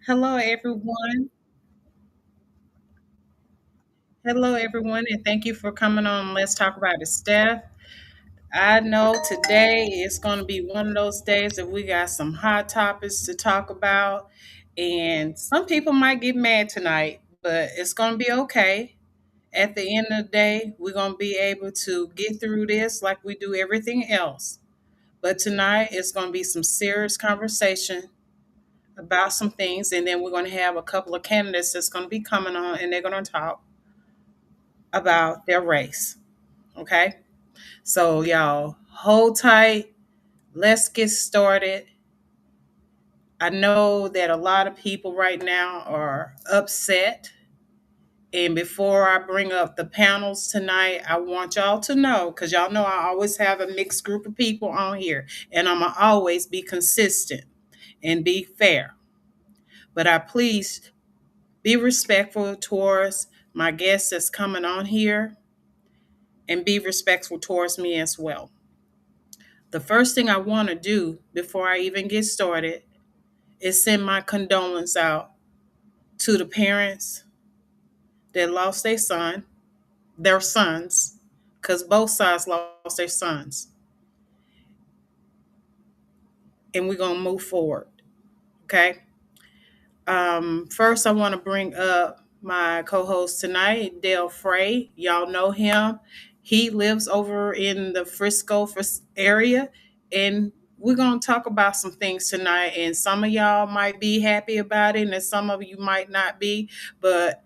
Hello, everyone. Hello, everyone, and thank you for coming on. Let's talk about it, Steph. I know today is going to be one of those days that we got some hot topics to talk about, and some people might get mad tonight, but it's going to be okay. At the end of the day, we're going to be able to get through this like we do everything else. But tonight, it's going to be some serious conversation about some things, and then we're going to have a couple of candidates that's going to be coming on, and they're going to talk about their race. Okay. So, y'all, hold tight. Let's get started. I know that a lot of people right now are upset. And before I bring up the panels tonight, I want y'all to know because y'all know I always have a mixed group of people on here, and I'm going to always be consistent and be fair. But I please be respectful towards my guests that's coming on here and be respectful towards me as well. The first thing I want to do before I even get started is send my condolence out to the parents that lost their sons, because both sides lost their sons. And we're going to move forward. Okay. First, I want to bring up my co host tonight, Dale Frey. Y'all know him. He lives over in the Frisco area, and we're going to talk about some things tonight. And some of y'all might be happy about it, and some of you might not be. But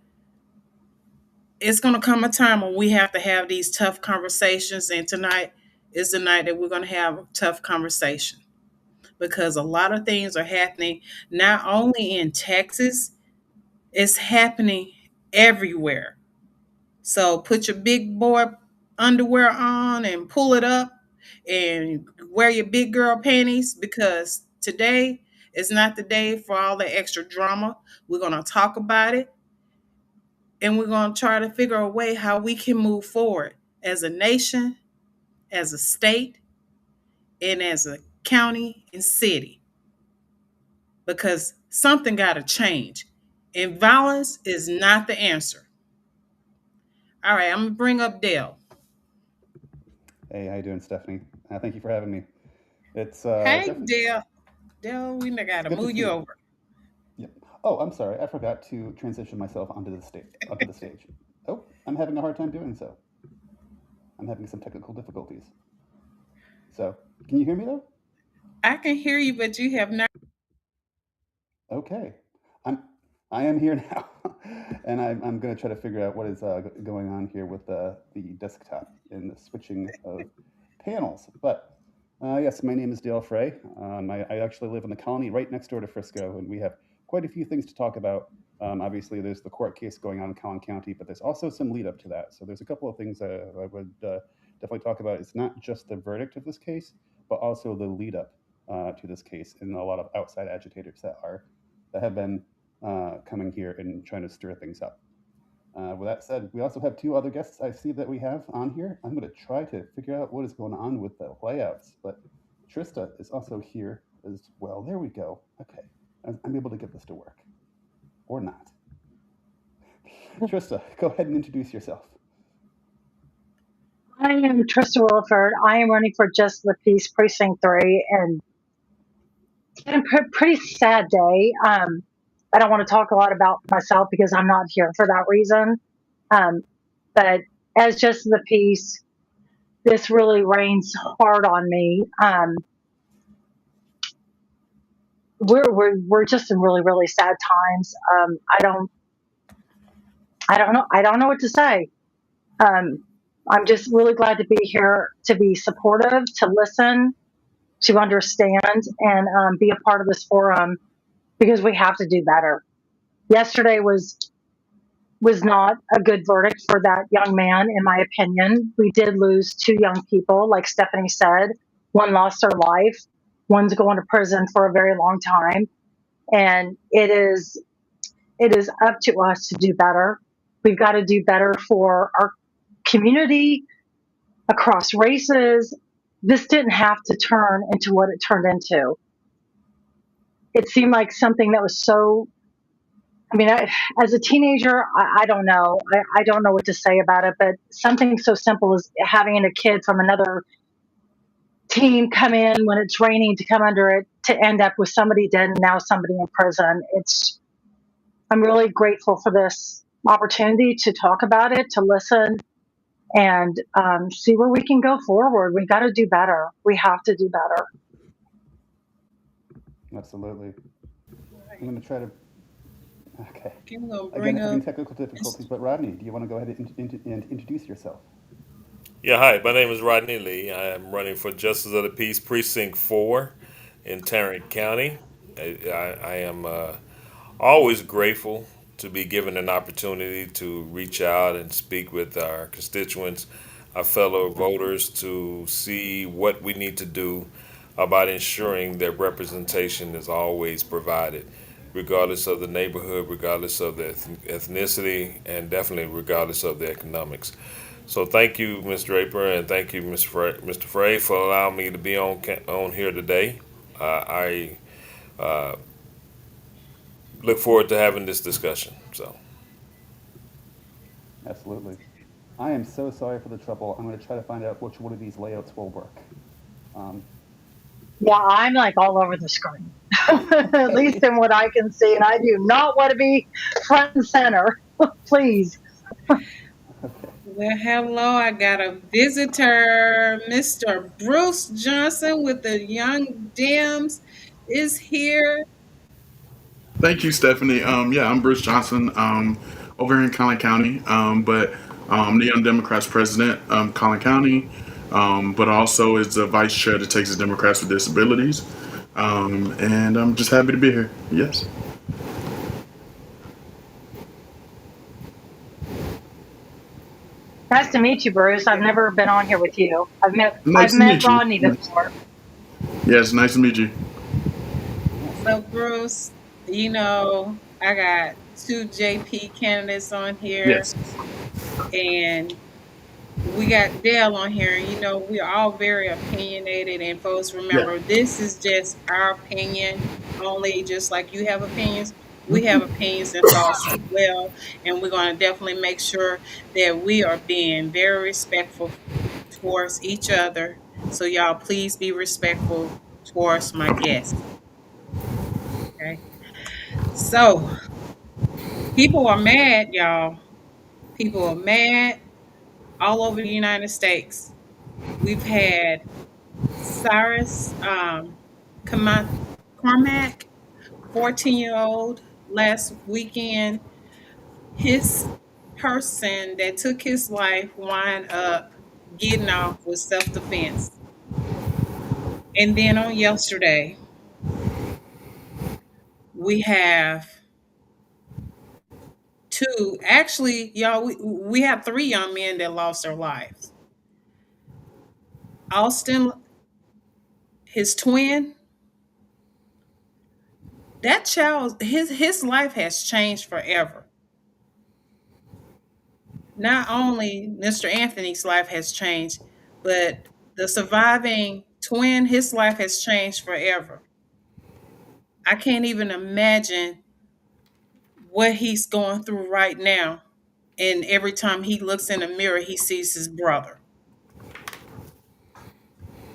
it's going to come a time when we have to have these tough conversations. And tonight is the night that we're going to have a tough conversation because a lot of things are happening not only in Texas, it's happening everywhere. So put your big boy underwear on and pull it up and wear your big girl panties because today is not the day for all the extra drama. We're going to talk about it and we're going to try to figure a way how we can move forward as a nation, as a state, and as a county and city because something got to change. And violence is not the answer. All right, I'm going to bring up Dale. Hey, how you doing, Stephanie? Thank you for having me. It's Hey, definitely Dale. Dale, we got it's to good to move see you you. over. Yep. Oh, I'm sorry. I forgot to transition myself onto the stage. Oh, I'm having a hard time doing so. I'm having some technical difficulties. So, can you hear me though? I can hear you, but you have not. Okay. I'm I am here now, and I'm going to try to figure out what is going on here with the desktop and the switching of panels. But yes, my name is Dale Frey. I actually live in the colony right next door to Frisco, and we have quite a few things to talk about. Obviously, there's the court case going on in Collin County, but there's also some lead up to that. So there's a couple of things I would definitely talk about. It's not just the verdict of this case, but also the lead up to this case, and a lot of outside agitators that have been coming here and trying to stir things up. With that said, we also have two other guests I see that we have on here. I'm going to try to figure out what is going on with the layouts, but Trista is also here as well. There we go. Okay. I'm able to get this to work. Or not. Trista, go ahead and introduce yourself. I am Trista Williford. I am running for Just the Peace Precinct 3, and it's been a pretty sad day. I don't want to talk a lot about myself because I'm not here for that reason. Um, but as Just the Peace, this really rains hard on me. We're just in really really sad times. I don't know what to say. Um, I'm just really glad to be here to be supportive, to listen, to understand and be a part of this forum because we have to do better. Yesterday was not a good verdict for that young man, in my opinion. We did lose two young people, like Stephanie said. One lost her life. One's going to prison for a very long time, and it is up to us to do better. We've got to do better for our community across races. This didn't have to turn into what it turned into. it seemed like something that was so, I mean, as a teenager, I don't know. I don't know what to say about it, but something so simple as having a kid from another team come in when it's raining to come under it to end up with somebody dead and now somebody in prison. I'm really grateful for this opportunity to talk about it, to listen, and see where we can go forward. We got to do better. We have to do better. Absolutely. I'm Right. going to try to. Okay. Okay, we're gonna Again, bring having up technical difficulties, Mr. but Rodney, do you want to go ahead and introduce yourself? Yeah, hi. My name is Rodney Lee. I am running for Justice of the Peace Precinct 4 in Tarrant County. I am always grateful to be given an opportunity to reach out and speak with our constituents, our fellow voters, to see what we need to do about ensuring that representation is always provided, regardless of the neighborhood, regardless of the ethnicity, and definitely regardless of the economics. So thank you, Ms. Draper, and thank you, Mr. Frey, for allowing me to be on here today. I look forward to having this discussion. So, Absolutely. I am so sorry for the trouble. I'm going to try to find out which one of these layouts will work. Um, Yeah, I'm like all over the screen, at least okay. in what I can see, and I do not want to be front and center. Please. Okay. Well, hello. I got a visitor. Mr. Bruce Johnson with the Young Dems is here. Thank you, Stephanie. Yeah, I'm Bruce Johnson, over here in Collin County, but the Young Democrats president, Collin County, but also is the vice chair of the Texas Democrats with Disabilities. And I'm just happy to be here. Yes. Nice to meet you, Bruce. I've never been on here with you. I've Nice to met meet you. Rodney Nice. before. Yes, nice to meet you. Yes. So, Bruce, I got two JP candidates on here, Yes. and we got Dale on here. We're all very opinionated, and folks, Yeah. remember, this is just our opinion only, just like you have opinions. We have opinions and thoughts as well, and we're going to definitely make sure that we are being very respectful towards each other. So, y'all, please be respectful towards my guests. Okay. So, people are mad, y'all. People are mad all over the United States. We've had Cyrus Cormac, 14-year-old, last weekend. His person that took his life wind up getting off with self defense. And then on yesterday, we have two, actually, y'all, we have three young men that lost their lives. Austin, his twin, that child, his life has changed forever. Not only Mr. Anthony's life has changed, but the surviving twin, his life has changed forever. I can't even imagine what he's going through right now. And every time he looks in the mirror, he sees his brother.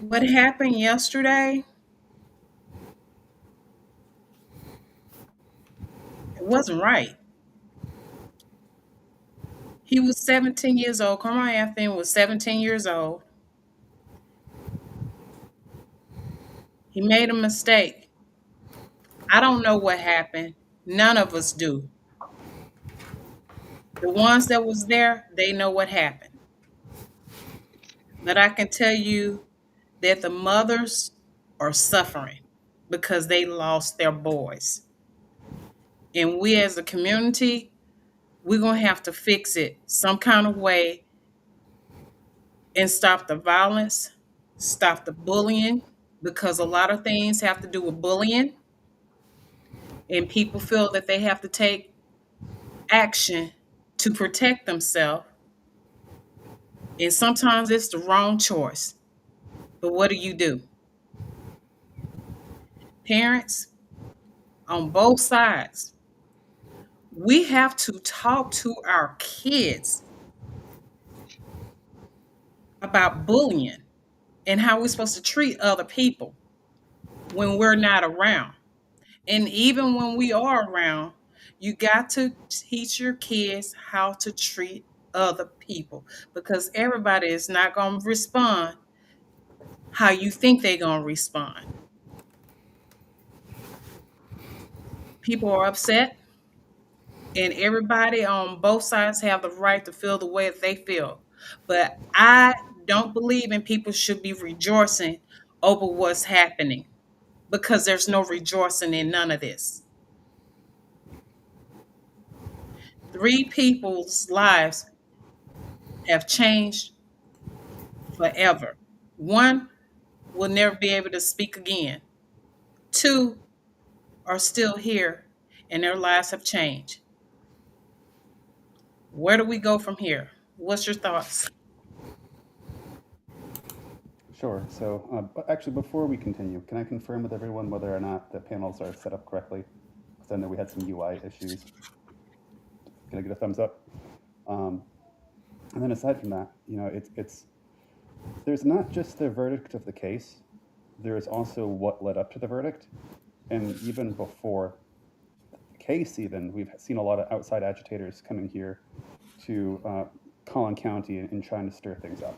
What happened yesterday, it wasn't right. He was 17 years old. Carmelo Anthony was 17 years old. He made a mistake. I don't know what happened. None of us do. The ones that was there, they know what happened. But I can tell you that the mothers are suffering because they lost their boys. And we as a community, we're going to have to fix it some kind of way and stop the violence, stop the bullying, because a lot of things have to do with bullying, and people feel that they have to take action to protect themselves. And sometimes it's the wrong choice. But what do? Parents, on both sides. We have to talk to our kids about bullying and how we're supposed to treat other people when we're not around. And even when we are around, you got to teach your kids how to treat other people because everybody is not going to respond how you think they're going to respond. People are upset, and everybody on both sides have the right to feel the way that they feel. But I don't believe in people should be rejoicing over what's happening because there's no rejoicing in none of this. Three people's lives have changed forever. One will never be able to speak again. Two are still here and their lives have changed. Where do we go from here? What's your thoughts? Sure. So, actually, before we continue, can I confirm with everyone whether or not the panels are set up correctly? Because I know we had some UI issues. Can I get a thumbs up? Um, and then aside from that, it's there's not just the verdict of the case. There is also what led up to the verdict, and even before the case, even we've seen a lot of outside agitators coming here to Collin County and trying to stir things up.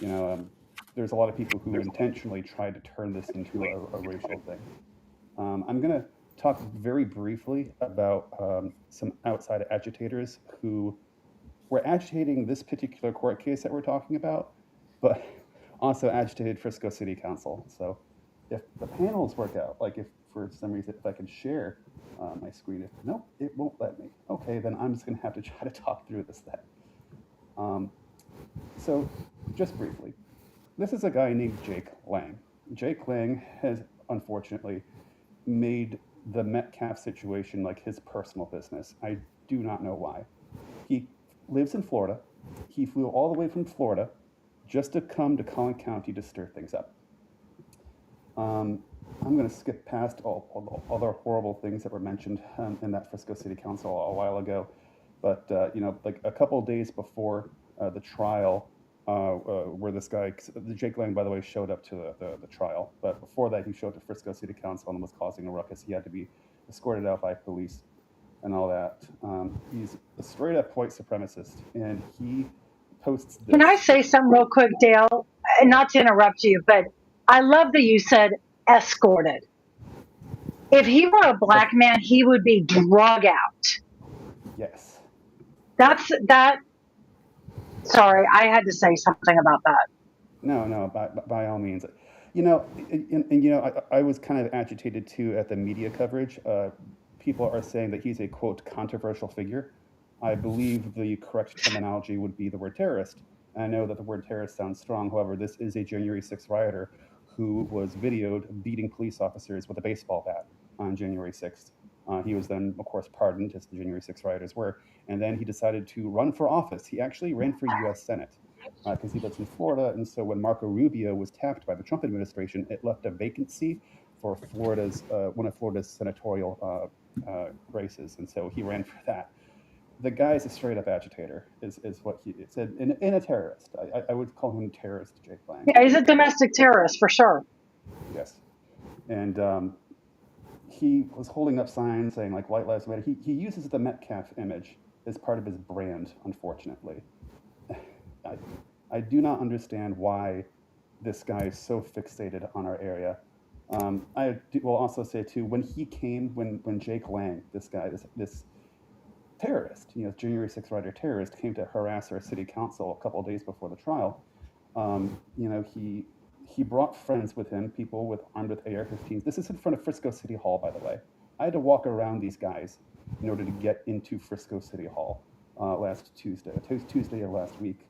You know, there's a lot of people who intentionally tried to turn this into a racial thing. I'm going to talk very briefly about some outside agitators who were agitating this particular court case that we're talking about, but also agitated Frisco City Council. So if the panels work out, like if for some reason, if I can share my screen, if nope, it won't let me. Okay, then I'm just going to have to try to talk through this then. So just briefly, this is a guy named Jake Lang. Jake Lang has unfortunately made the Metcalf situation like his personal business. I do not know why. He lives in Florida. He flew all the way from Florida just to come to Collin County to stir things up. I'm going to skip past all the other horrible things that were mentioned in that Frisco City Council a while ago. But, like a couple of days before the trial, where this guy, Jake Lang, by the way, showed up to the trial. But before that, he showed up to Frisco City Council and was causing a ruckus. He had to be escorted out by police and all that. He's a straight up white supremacist, and he posts Can I this. say something real quick, Dale? Not to interrupt you, but I love that you said escorted. If he were a black Okay, man, he would be drug out. yes. That's that. Sorry, I had to say something about that. No, no, by all means. I was kind of agitated too at the media coverage. People are saying that he's a quote controversial figure. I believe the correct terminology would be the word terrorist. And I know that the word terrorist sounds strong. However, this is a January 6th rioter who was videoed beating police officers with a baseball bat on January 6th. He was then, of course, pardoned, as the January 6th rioters were, and then he decided to run for office. He actually ran for U.S. Senate because he lives in Florida. And so when Marco Rubio was tapped by the Trump administration, it left a vacancy for Florida's one of Florida's senatorial races, and so he ran for that. The guy's a straight up agitator, is what he is, and a terrorist. I would call him terrorist Jake Lang. Yeah, he's a domestic terrorist for sure. Yes, and he was holding up signs saying like "White Lives Matter." He uses the Metcalf image as part of his brand, unfortunately. I, I do not understand why this guy is so fixated on our area. Will also say too, when he came, when Jake Lang, this guy, this terrorist, January 6th writer terrorist, came to harass our city council a couple of days before the trial, he brought friends with him, people armed with AR-15s. This is in front of Frisco City Hall, by the way. I had to walk around these guys in order to get into Frisco City Hall last Tuesday of last week,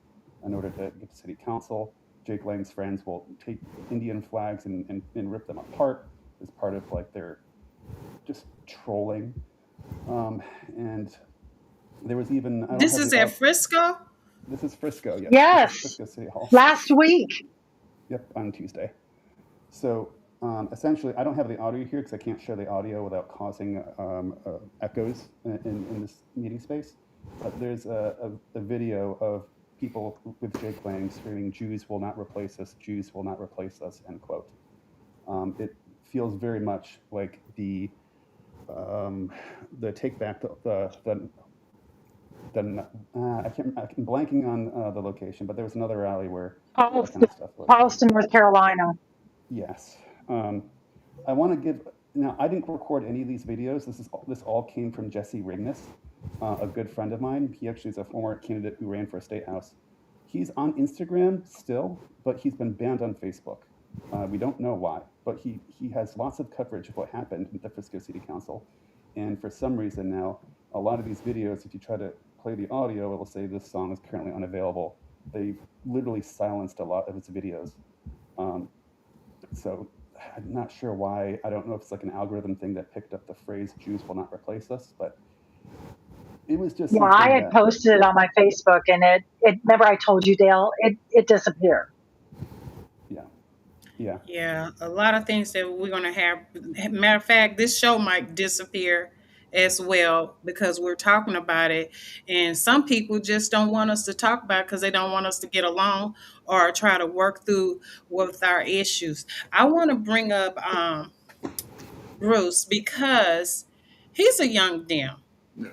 in order to get to City Council. Jake Lang's friends will take Indian flags and rip them apart as part of like their just trolling. And there was even I don't This have is the at Frisco. this is Frisco. Yes, this is Yes, Frisco City Hall. last week. Yep, on Tuesday. So Essentially, I don't have the audio here because I can't share the audio without causing echoes in this meeting space. But there's a video of people with Jake Lang screaming, "Jews will not replace us. Jews will not replace us." End quote. It feels very much like um, the take back I'm blanking on the location, but there was another rally where that kind Charleston, of stuff was. Charleston, North Carolina. Yes. I want to give now. I didn't record any of these videos. This all came from Jesse Rignis, a good friend of mine. He actually is a former candidate who ran for a state house. He's on Instagram still, but he's been banned on Facebook. We don't know why, but he has lots of coverage of what happened at the Frisco City Council, and for some reason now, a lot of these videos, if you try to play the audio, it will say this song is currently unavailable. They've literally silenced a lot of his videos. Um, so I'm not sure why. I don't know if it's like an algorithm thing that picked up the phrase "Jews will not replace us," but it was just Yeah, I something had that, posted it on my Facebook, and it. Remember, I told you, Dale, it disappeared. yeah, yeah, Yeah, a lot of things that we're going to have. Matter of fact, this show might disappear as well because we're talking about it. And some people just don't want us to talk about it because they don't want us to get along or try to work through with our issues. I want to bring up Bruce because he's a young Dem. Yeah.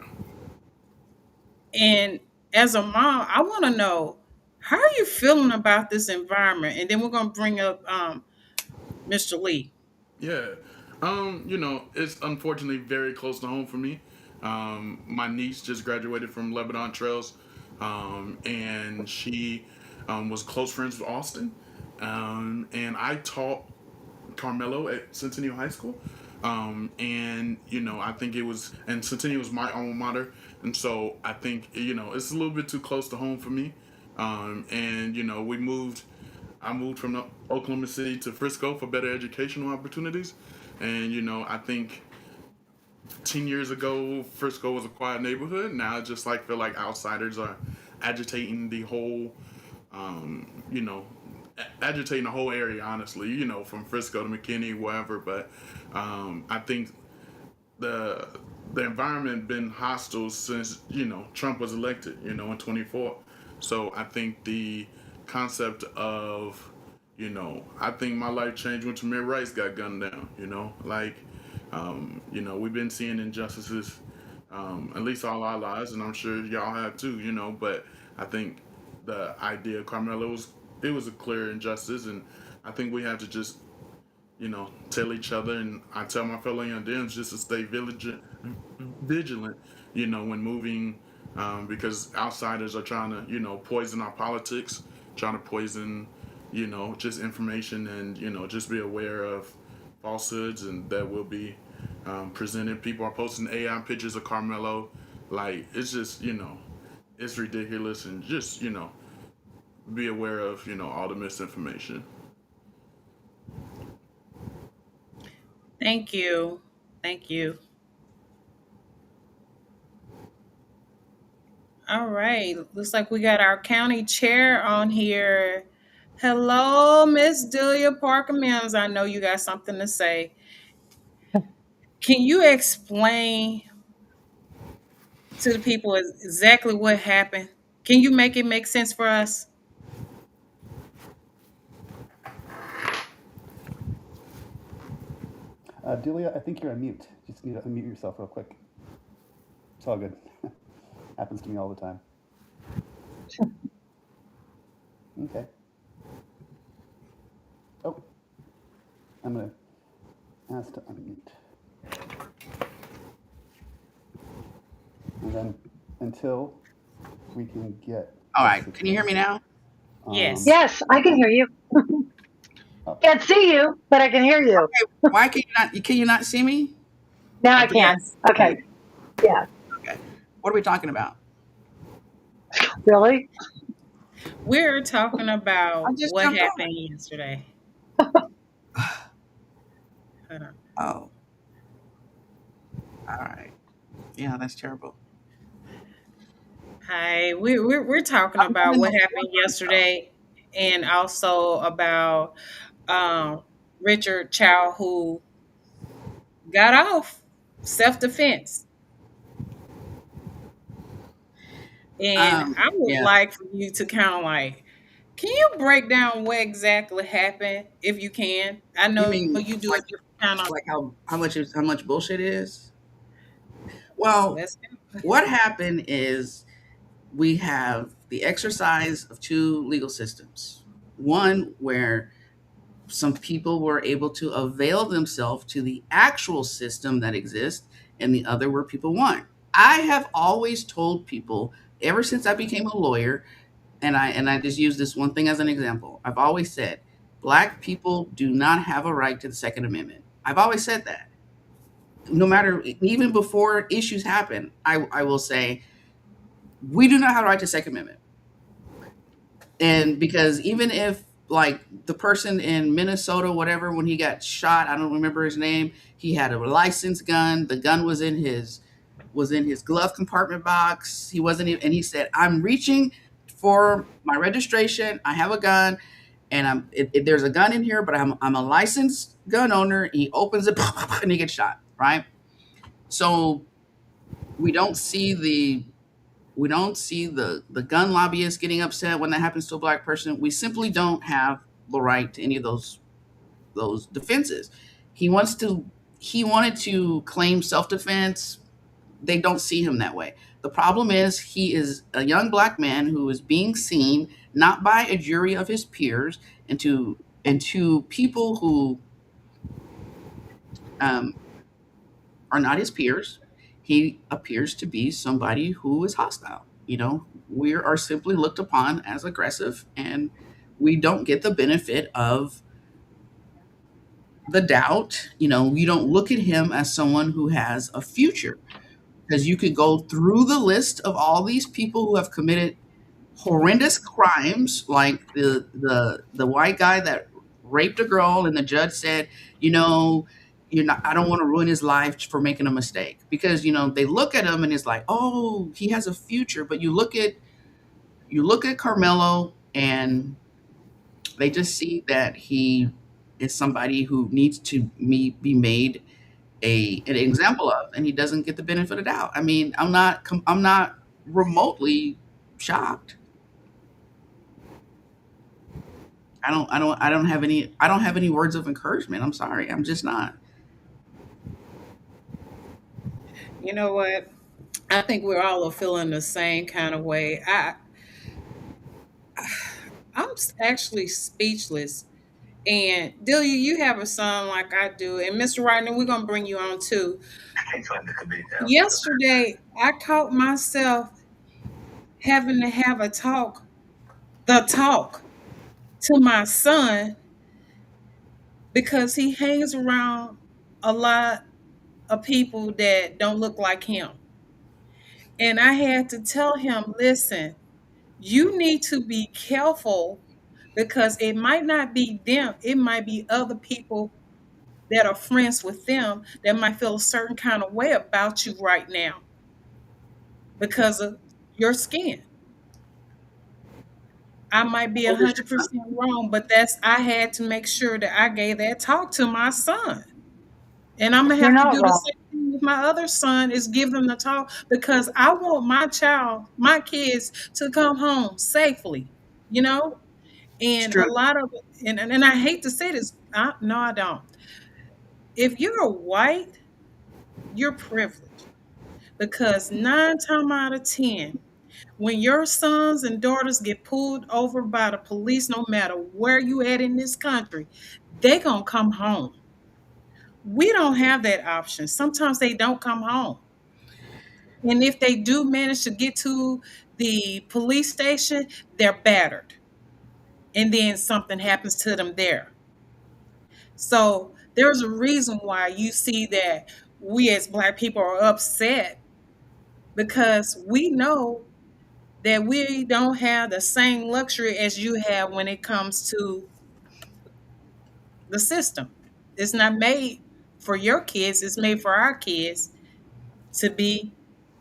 And as a mom, I want to know, how are you feeling about this environment? And then we're going to bring up Mr. Lee. Yeah. It's unfortunately very close to home for me. My niece just graduated from Lebanon Trails, and she was close friends with Austin. And I taught Carmelo at Centennial High School. I think and Centennial was my alma mater. And so I think, it's a little bit too close to home for me. I moved from Oklahoma City to Frisco for better educational opportunities. And, I think 10 years ago, Frisco was a quiet neighborhood. Now I just feel like outsiders are agitating the whole, you know, agitating the whole area, honestly, from Frisco to McKinney, wherever. But I think the the environment been hostile since Trump was elected, in 24. So I think the concept of I think my life changed when Tamir Rice got gunned down. We've been seeing injustices, at least all our lives, and I'm sure y'all have too. But I think the idea of Carmelo was a clear injustice, and I think we have to just tell each other, and I tell my fellow young Dems just to stay vigilant, when moving, because outsiders are trying to, poison our politics, trying to poison, just information, and just be aware of falsehoods, and that will be presented. People are posting AI pictures of Carmelo, like it's just, it's ridiculous, and just, be aware of, all the misinformation. Thank you. Thank you. All right. Looks like we got our county chair on here. Hello, Miss Delia Parker Mims. I know you got something to say. Can you explain to the people exactly what happened? Can you make it make sense for us? Delia, I think you're on mute. Just need to unmute yourself real quick. It's all good. Happens to me all the time. Okay. Oh, I'm gonna ask to unmute, and then until we can get All right. Can you hear Jessica. me now? Yes. Yes, I can hear you. Oh, Can't see you, but I can hear you. Why can you not? Can you not see me? Now I At the can. Yes. Okay. Yeah. Okay. What are we talking about? Really? We're talking I about just what jumped on. happened yesterday. Hold on. Oh, all right. Yeah, that's terrible. Hi, we're talking I'm about in the what happened forefront, though. yesterday and also about um, Richard Chow, who got off self defense. And I would Yeah. like for you to kind of like, can you break down what exactly happened if you can? I You know mean you do a different kind of. like how much bullshit is? Well, Let's go. what happened is we have the exercise of two legal systems. One where some people were able to avail themselves to the actual system that exists, and the other where people want. I have always told people ever since I became a lawyer, and I just use this one thing as an example. I've always said black people do not have a right to the Second Amendment. I've always said that. No matter, even before issues happen, I will say we do not have a right to Second Amendment. And because even if like the person in Minnesota, whatever, when he got shot, I don't remember his name, he had a licensed gun. The gun was in his glove compartment box. He wasn't even, and he said, "I'm reaching for my registration. I have a gun, and there's a gun in here, but I'm a licensed gun owner." He opens it and he gets shot. Right. So we don't see the the gun lobbyists getting upset when that happens to a black person. We simply don't have the right to any of those defenses. He wants to he wanted to claim self-defense. They don't see him that way. The problem is he is a young black man who is being seen not by a jury of his peers, and to people who um, are not his peers. He appears to be somebody who is hostile. We are simply looked upon as aggressive, and we don't get the benefit of the doubt. You don't look at him as someone who has a future, because you could go through the list of all these people who have committed horrendous crimes, like the white guy that raped a girl, and the judge said, you know, you're not. I don't want to ruin his life for making a mistake, because they look at him and it's like, oh, he has a future. But you look at Carmelo, and they just see that he is somebody who needs to be made an example of, and he doesn't get the benefit of doubt. I mean, I'm not remotely shocked. I don't have any words of encouragement. I'm sorry. I'm just not. You know what? I think we're all feeling the same kind of way. Actually speechless. And Delia, you have a son like I do, and Mr. Rodney, we're gonna bring you on too. Yesterday, I caught myself having to have the talk to my son because he hangs around a lot of people that don't look like him. And I had to tell him, listen, you need to be careful because it might not be them, it might be other people that are friends with them that might feel a certain kind of way about you right now because of your skin. I might be What is your son? 100% wrong, but I had to make sure that I gave that talk to my son. And I'm gonna You're have to not do the wrong. same thing with my other son is give them the talk because I want my kids to come home safely, you know? It's And true. a lot of and I hate to say this, no, I don't. If you're white, you're privileged because 9 times out of 10, when your sons and daughters get pulled over by the police, no matter where you at in this country, they gonna come home. We don't have that option. Sometimes they don't come home. And if they do manage to get to the police station, they're battered. And then something happens to them there. So there's a reason why you see that we as Black people are upset because we know that we don't have the same luxury as you have when it comes to the system. It's not made for your kids, it's made for our kids to be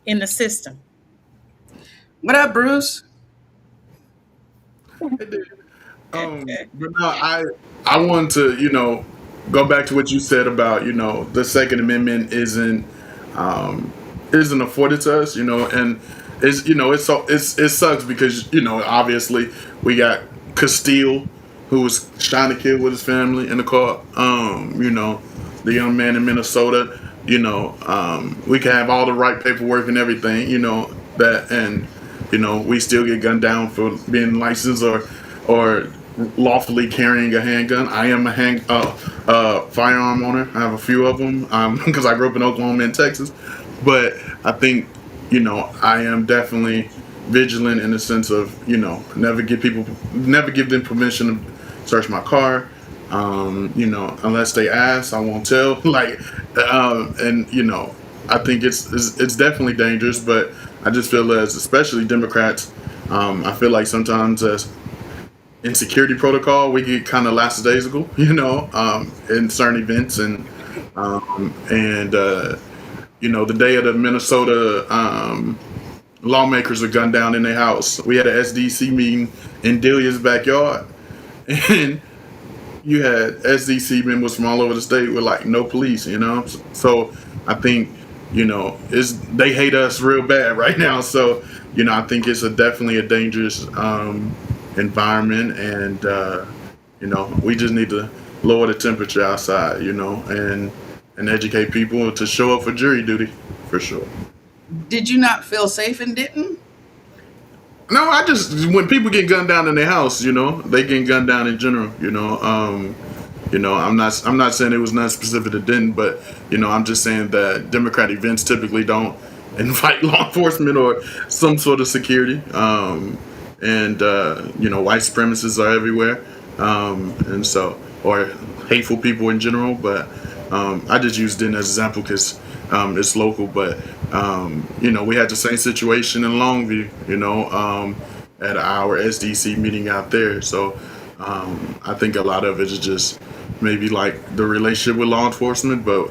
in the system. What up, Bruce? But no, I wanted to, go back to what you said about the Second Amendment um, isn't afforded to us, and it sucks because obviously we got Castile who was shot and killed with his family in the car. The young man in Minnesota. We can have all the right paperwork and everything. That and we still get gunned down for being licensed or lawfully carrying a handgun. I am a firearm owner. I have a few of them because I grew up in Oklahoma and Texas. But I think I am definitely vigilant in the sense of never give them permission to search my car. Unless they ask, I won't tell. And I think it's definitely dangerous. But I just feel as, especially Democrats, I feel like sometimes as in security protocol, we get kind of lackadaisical, in certain events, and the day of the Minnesota lawmakers were gunned down in their house. We had an SDC meeting in Delia's backyard, and you had SDC members from all over the state with like no police, So I think is they hate us real bad right now. So I think it's definitely a dangerous environment, and we just need to lower the temperature outside, and educate people to show up for jury duty for sure. Did you not feel safe in Denton? No, I just when people get gunned down in their house, they get gunned down in general. I'm not saying it was not specific to Denton, but I'm just saying that Democrat events typically don't invite law enforcement or some sort of security. And white supremacists are everywhere, and so or hateful people in general. But I just used Denton as an example because it's local. But we had the same situation in Longview. At our SDC meeting out there. So I think a lot of it is just maybe like the relationship with law enforcement, but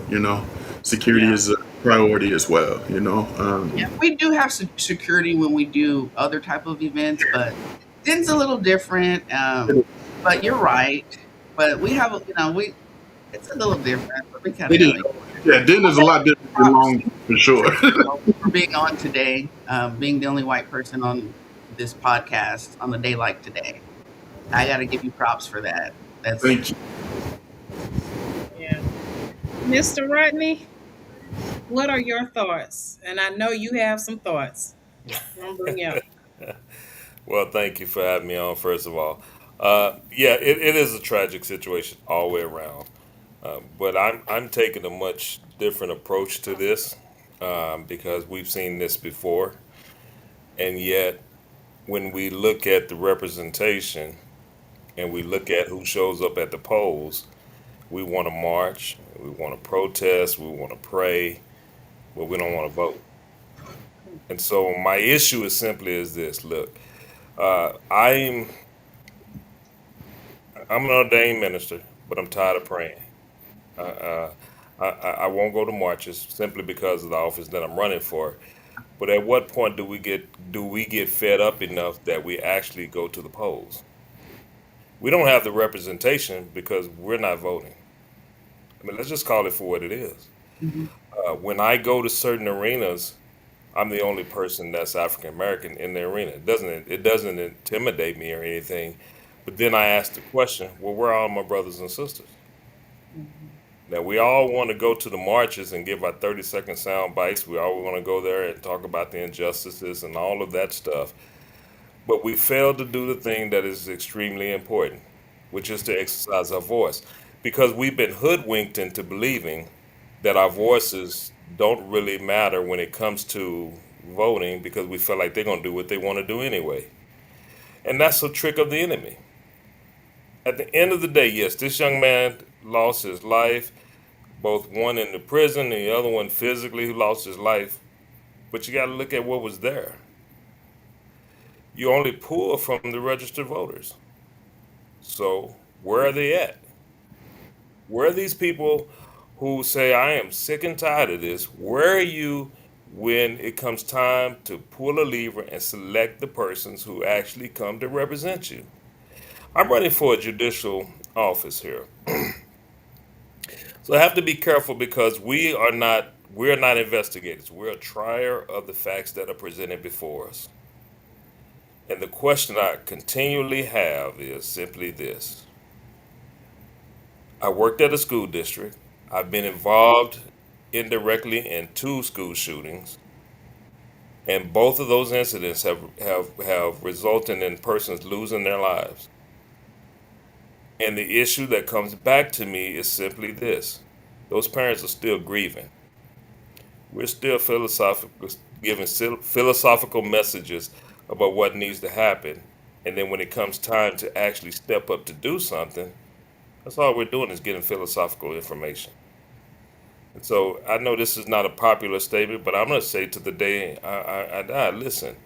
security Yeah. is a priority as well. Yeah, we do have security when we do other type of events, but Denton's a little different. But you're right. But we have, we it's a little different, but we kind of It is. got to. Yeah, Denton is a lot different than Props Longview for sure. for being on today, being the only white person on this podcast on a day like today. I got to give you props for that. That's Thank you. Yeah. Mr. Rodney, what are your thoughts? And I know you have some thoughts. I'm gonna bring you up. Well, thank you for having me on, first of all. Yeah, it is a tragic situation all the way around. But I'm taking a much different approach to this because we've seen this before. And yet, when we look at the representation and we look at who shows up at the polls, we want to march, we want to protest, we want to pray, but we don't want to vote. And so my issue is simply is this: look, I'm an ordained minister, but I'm tired of praying. I won't go to marches simply because of the office that I'm running for. But at what point do we get fed up enough that we actually go to the polls? We don't have the representation because we're not voting. I mean, let's just call it for what it is. Mhm. When I go to certain arenas, I'm the only person that's African American in the arena. It doesn't intimidate me or anything. But then I ask the question, well, where are all my brothers and sisters? Now we all want to go to the marches and give our 30-second sound bites. We all want to go there and talk about the injustices and all of that stuff. But we fail to do the thing that is extremely important, which is to exercise our voice. Because we've been hoodwinked into believing that our voices don't really matter when it comes to voting because we feel like they're going to do what they want to do anyway. And that's a trick of the enemy. At the end of the day, yes, this young man lost his life, both one in the prison and the other one physically who lost his life. But you got to look at what was there. You only pull from the registered voters. So where are they at? Where are these people who say, I am sick and tired of this? Where are you when it comes time to pull a lever and select the persons who actually come to represent you? I'm running for a judicial office here. So I have to be careful because we're not investigators. We're a trier of the facts that are presented before us. And the question I continually have is simply this. I worked at a school district. I've been involved indirectly in two school shootings, and both of those incidents have resulted in persons losing their lives. And the issue that comes back to me is simply this. Those parents are still grieving. We're still giving philosophical messages about what needs to happen. And then when it comes time to actually step up to do something, that's all we're doing is getting philosophical information. And so I know this is not a popular statement, but I'm going to say to the day I die, listen,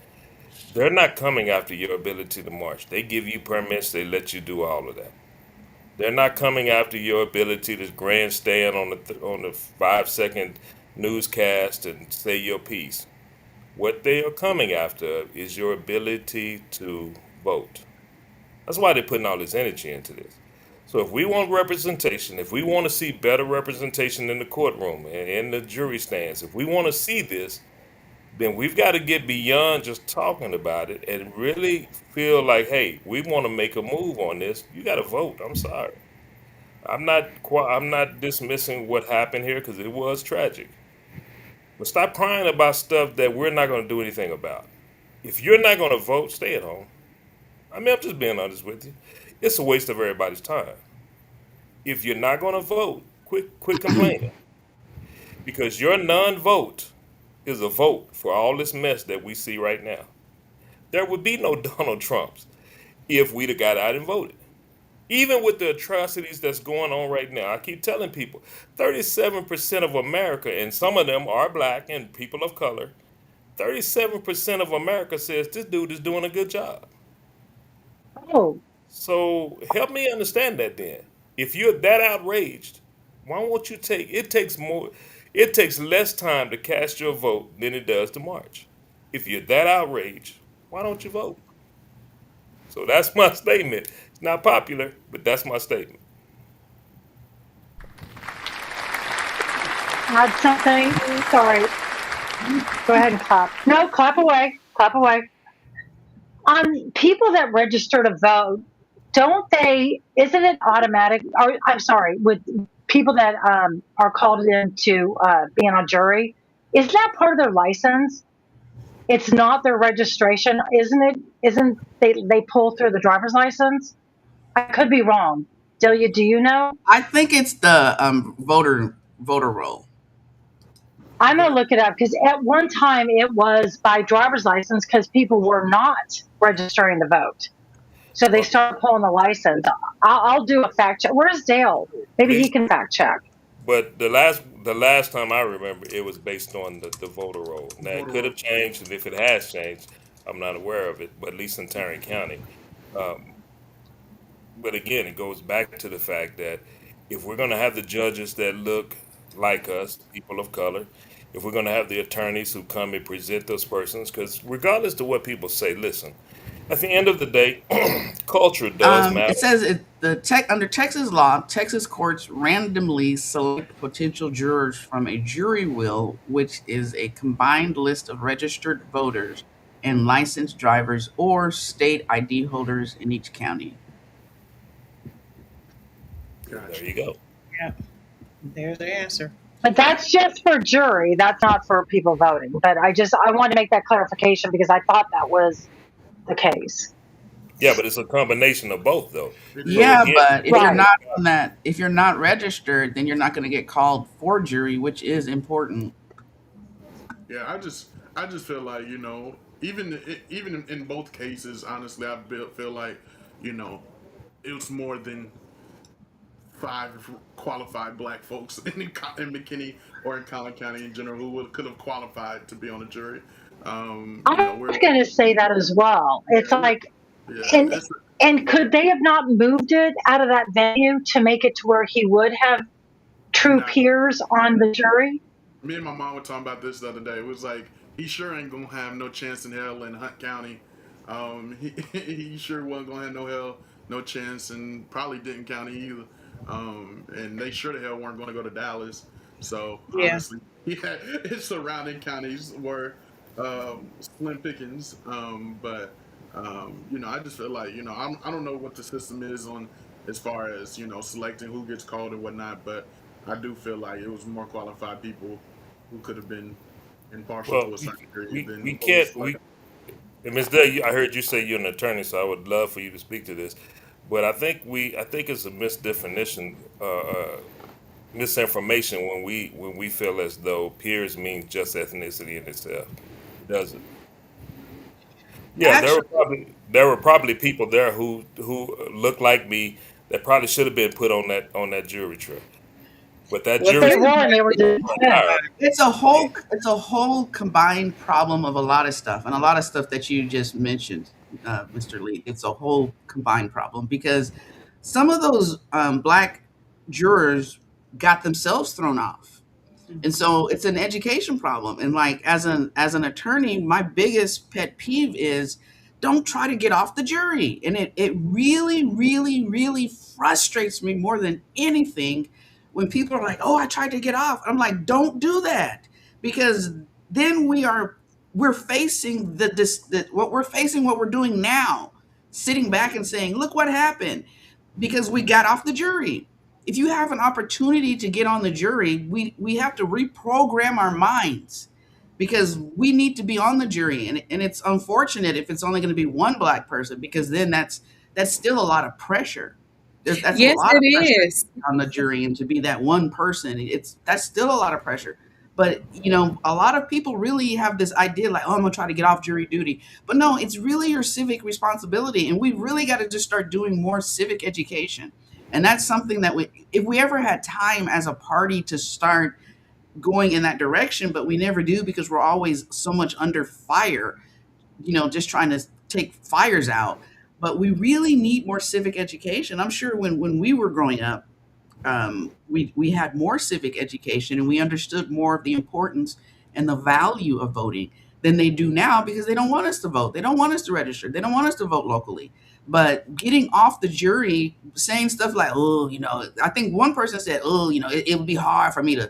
they're not coming after your ability to march. They give you permits, they let you do all of that. They're not coming after your ability to grandstand on the 5 second newscast and say your piece. What they are coming after is your ability to vote. That's why they're putting all this energy into this. So if we want representation, if we want to see better representation in the courtroom and in the jury stands, if we want to see this, then we've got to get beyond just talking about it and really feel like, hey, we want to make a move on this. You got to vote. I'm sorry. I'm not dismissing what happened here because it was tragic. But stop crying about stuff that we're not going to do anything about. If you're not going to vote, stay at home. I mean, I'm just being honest with you. It's a waste of everybody's time. If you're not going to vote, quit complaining because your non-vote is a vote for all this mess that we see right now. There would be no Donald Trumps if we'd have got out and voted. Even with the atrocities that's going on right now, I keep telling people 37% of America, and some of them are black and people of color, 37% of America says this dude is doing a good job. Oh, So help me understand that then. If you're that outraged, why won't you take it takes more it takes less time to cast your vote than it does to march. If you're that outraged, why don't you vote? So that's my statement. It's not popular, but that's my statement. add something. Sorry. Go ahead and clap. No, clap away. Clap away. People that register to vote, don't they? Isn't it automatic? Or I'm sorry, with people that are called in to be on a jury, is that part of their license? It's not their registration, isn't it? Isn't they pull through the driver's license? I could be wrong. Delia, do you know? I think it's the voter roll. I'm gonna look it up because at one time it was by driver's license because people were not registering to vote. So they Well, started pulling the license. I'll do a fact check. Where's Dale? Maybe he Lisa, can fact check. but the last time I remember, it was based on the voter roll. Now it Voter could roll. have changed, and if it has changed, I'm not aware of it. But at least in Tarrant County, um, but again, it goes back to the fact that if we're going to have the judges that look like us, people of color, if we're going to have the attorneys who come and present those persons, because regardless of what people say, listen, at the end of the day, culture does It matter. says under Texas law, Texas courts randomly select potential jurors from a jury will, which is a combined list of registered voters and licensed drivers or state ID holders in each county. There Gotcha. you go. Yeah, there's the answer. But that's just for jury. That's not for people voting. But I wanted to make that clarification because I thought that was the case. Yeah, but it's a combination of both, though. It So is. Yeah, again, but if you're Right. not on that, if you're not registered, then you're not going to get called for jury, which is important. Yeah, I just feel like even in both cases, honestly, feel like you know it was more than five qualified black folks in McKinney or in Collin County in general who could have qualified to be on a jury. I was going to say that as well. It's Yeah, like, yeah, and and could they have not moved it out of that venue to make it to where he would have true no. peers on the jury? Me and my mom were talking about this the other day. It was like he sure ain't gonna have no chance in hell in Hunt County. He he sure wasn't gonna have no hell, no chance, and probably Denton County either. and they sure the hell weren't going to go to Dallas. So Yeah. honestly, yeah, its surrounding counties were slim pickings. But I just feel like I don't know what the system is on as far as selecting who gets called and whatnot, but I do feel like it was more qualified people who could have been impartial Well, to a certain degree we than what was can't selected. we. And Ms. Day, I heard you say you're an attorney, so I would love for you to speak to this. But I think it's a misdefinition, misinformation when we feel as though peers means just ethnicity in itself. It doesn't. Yeah, Actually, there were probably people there who looked like me that probably should have been put on that jury trip. But that Well, jury They here's trip were, and they were the on dismissed. fire. it's a whole combined problem of a lot of stuff, and a lot of stuff that you just mentioned, Mr. Lee. It's a whole combined problem because some of those black jurors got themselves thrown off. And so it's an education problem. And like as an attorney, my biggest pet peeve is don't try to get off the jury. And it really, really, really frustrates me more than anything when people are like, oh, I tried to get off. I'm like, don't do that. Because then we're facing what we're facing, what we're doing now, sitting back and saying, look what happened because we got off the jury. If you have an opportunity to get on the jury, we have to reprogram our minds because we need to be on the jury. And it's unfortunate if it's only going to be one black person because then that's still a lot of pressure. That's a Yes, lot it of pressure is. on the jury and to be that one person. That's still a lot of pressure. But a lot of people really have this idea like, oh, I'm gonna try to get off jury duty. But no, it's really your civic responsibility. And we really got to just start doing more civic education. And that's something that if we ever had time as a party to start going in that direction, but we never do because we're always so much under fire, just trying to take fires out. But we really need more civic education. I'm sure when we were growing up, we had more civic education and we understood more of the importance and the value of voting than they do now because they don't want us to vote. They don't want us to register. They don't want us to vote locally. But getting off the jury, saying stuff like, "Oh, I think one person said, "Oh, it would be hard for me to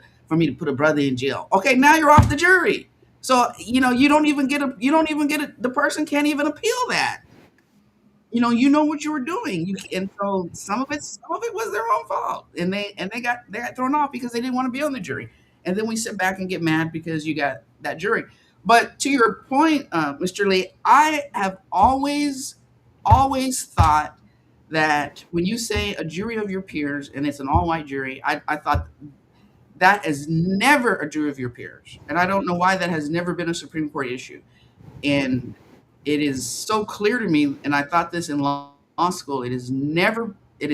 put a brother in jail." Okay, now you're off the jury. So the person can't even appeal that. You know what you were doing. And so some of it was their own fault, and they got thrown off because they didn't want to be on the jury. And then we sit back and get mad because you got that jury. But to your point, Mr. Lee, I have always thought that when you say a jury of your peers and it's an all-white jury, I thought that is never a jury of your peers, and I don't know why that has never been a Supreme Court issue. And it is so clear to me, and I thought this in law school, it is never a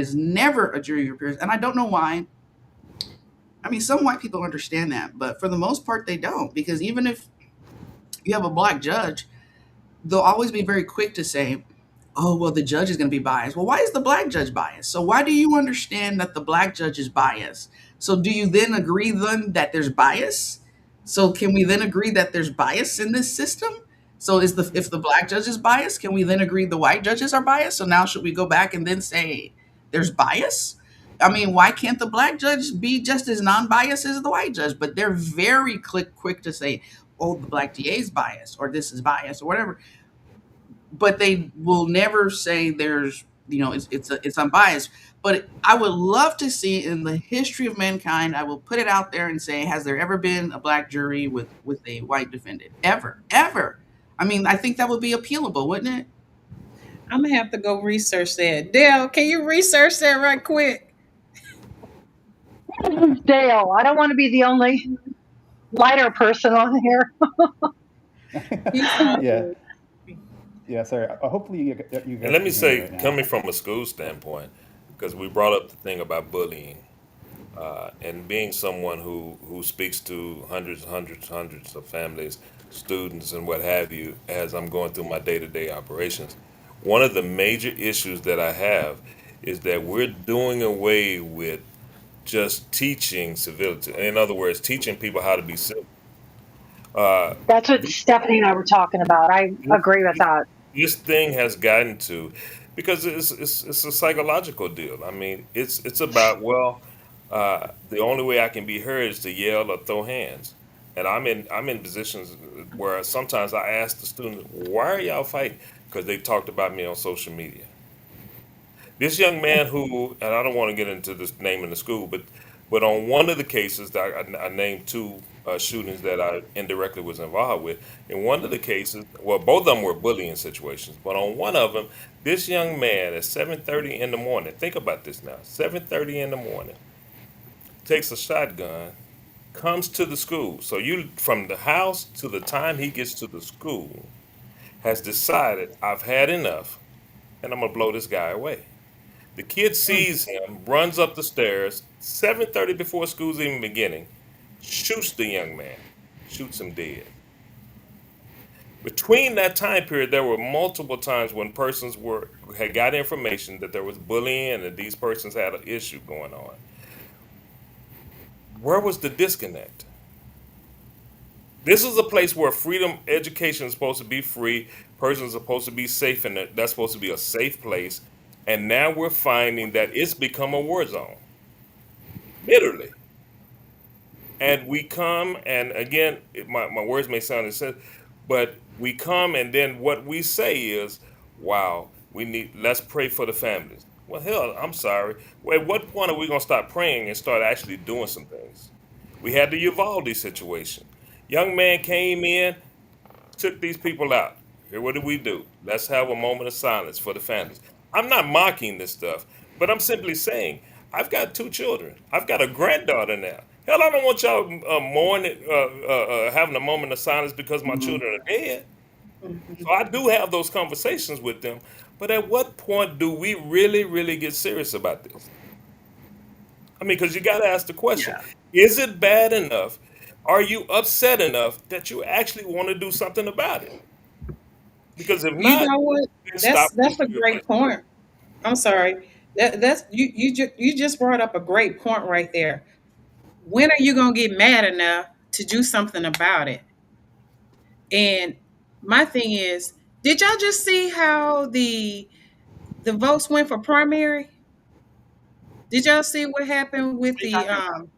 jury of your peers. And I don't know why. I mean, some white people understand that, but for the most part they don't, because even if you have a black judge, they'll always be very quick to say, oh, well, the judge is going to be biased. Well, why is the black judge biased? So why do you understand that the black judge is biased? So do you then agree then that there's bias? So can we then agree that there's bias in this system? So if the black judge is biased, can we then agree the white judges are biased? So now should we go back and then say there's bias? I mean, why can't the black judge be just as non-biased as the white judge? But they're very quick to say, oh, the black DA is biased or this is biased or whatever, but they will never say it's unbiased. But I would love to see in the history of mankind. I will put it out there and say, has there ever been a black jury with a white defendant? Ever? I mean, I think that would be appealable, wouldn't it? I'm gonna have to go research that. Dale, can you research that right quick? Dale, I don't want to be the only lighter person on here. He's all Yeah, good. yeah. Sorry. Hopefully, you And guys let me can hear me say, right now. coming from a school standpoint, because we brought up the thing about bullying, and being someone who speaks to hundreds of families, students, and what have you, as I'm going through my day-to-day operations, one of the major issues that I have is that we're doing away with just teaching civility. In other words, teaching people how to be civil. Uh, That's what Stephanie and I were talking about. I this, agree with that. this thing has gotten to. because it's a psychological deal. I mean, it's about, well, the only way I can be heard is to yell or throw hands, and I'm in positions where sometimes I ask the students, "Why are y'all fighting?" Because they talked about me on social media. This young man who, and I don't want to get into this name in the school, but on one of the cases that I named two shootings that I indirectly was involved with. In one of the cases, well, both of them were bullying situations, but on one of them, this young man at 7:30 in the morning. Think about this now. 7:30 in the morning, takes a shotgun, comes to the school. So you, from the house to the time he gets to the school, has decided I've had enough, and I'm gonna blow this guy away. The kid sees him, runs up the stairs, 7:30 before school's even beginning, shoots the young man, shoots him dead. Between that time period, there were multiple times when persons had got information that there was bullying and that these persons had an issue going on. Where was the disconnect? This is a place where freedom education is supposed to be free, persons are supposed to be safe, and that's supposed to be a safe place. And now we're finding that it's become a war zone, literally. And we come, and again, my words may sound insensitive, but we come, and then what we say is, wow, let's pray for the families. Well, hell, I'm sorry. Well, at what point are we going to stop praying and start actually doing some things? We had the Uvalde situation. Young man came in, took these people out. Here, what do we do? Let's have a moment of silence for the families. I'm not mocking this stuff, but I'm simply saying I've got two children. I've got a granddaughter now. Hell, I don't want y'all mourning, having a moment of silence because my Hmm. children are dead. Mhm. So I do have those conversations with them. But at what point do we really, really get serious about this? I mean, because you got to ask the question: Yeah. is it bad enough? Are you upset enough that you actually want to do something about it? Because if You not, know what? then That's stop that's a pushing your great agenda. point. I'm sorry. That's you just brought up a great point right there. When are you gonna get mad enough to do something about it? And my thing is, did y'all just see how the votes went for primary? Did y'all see what happened What are you talking about?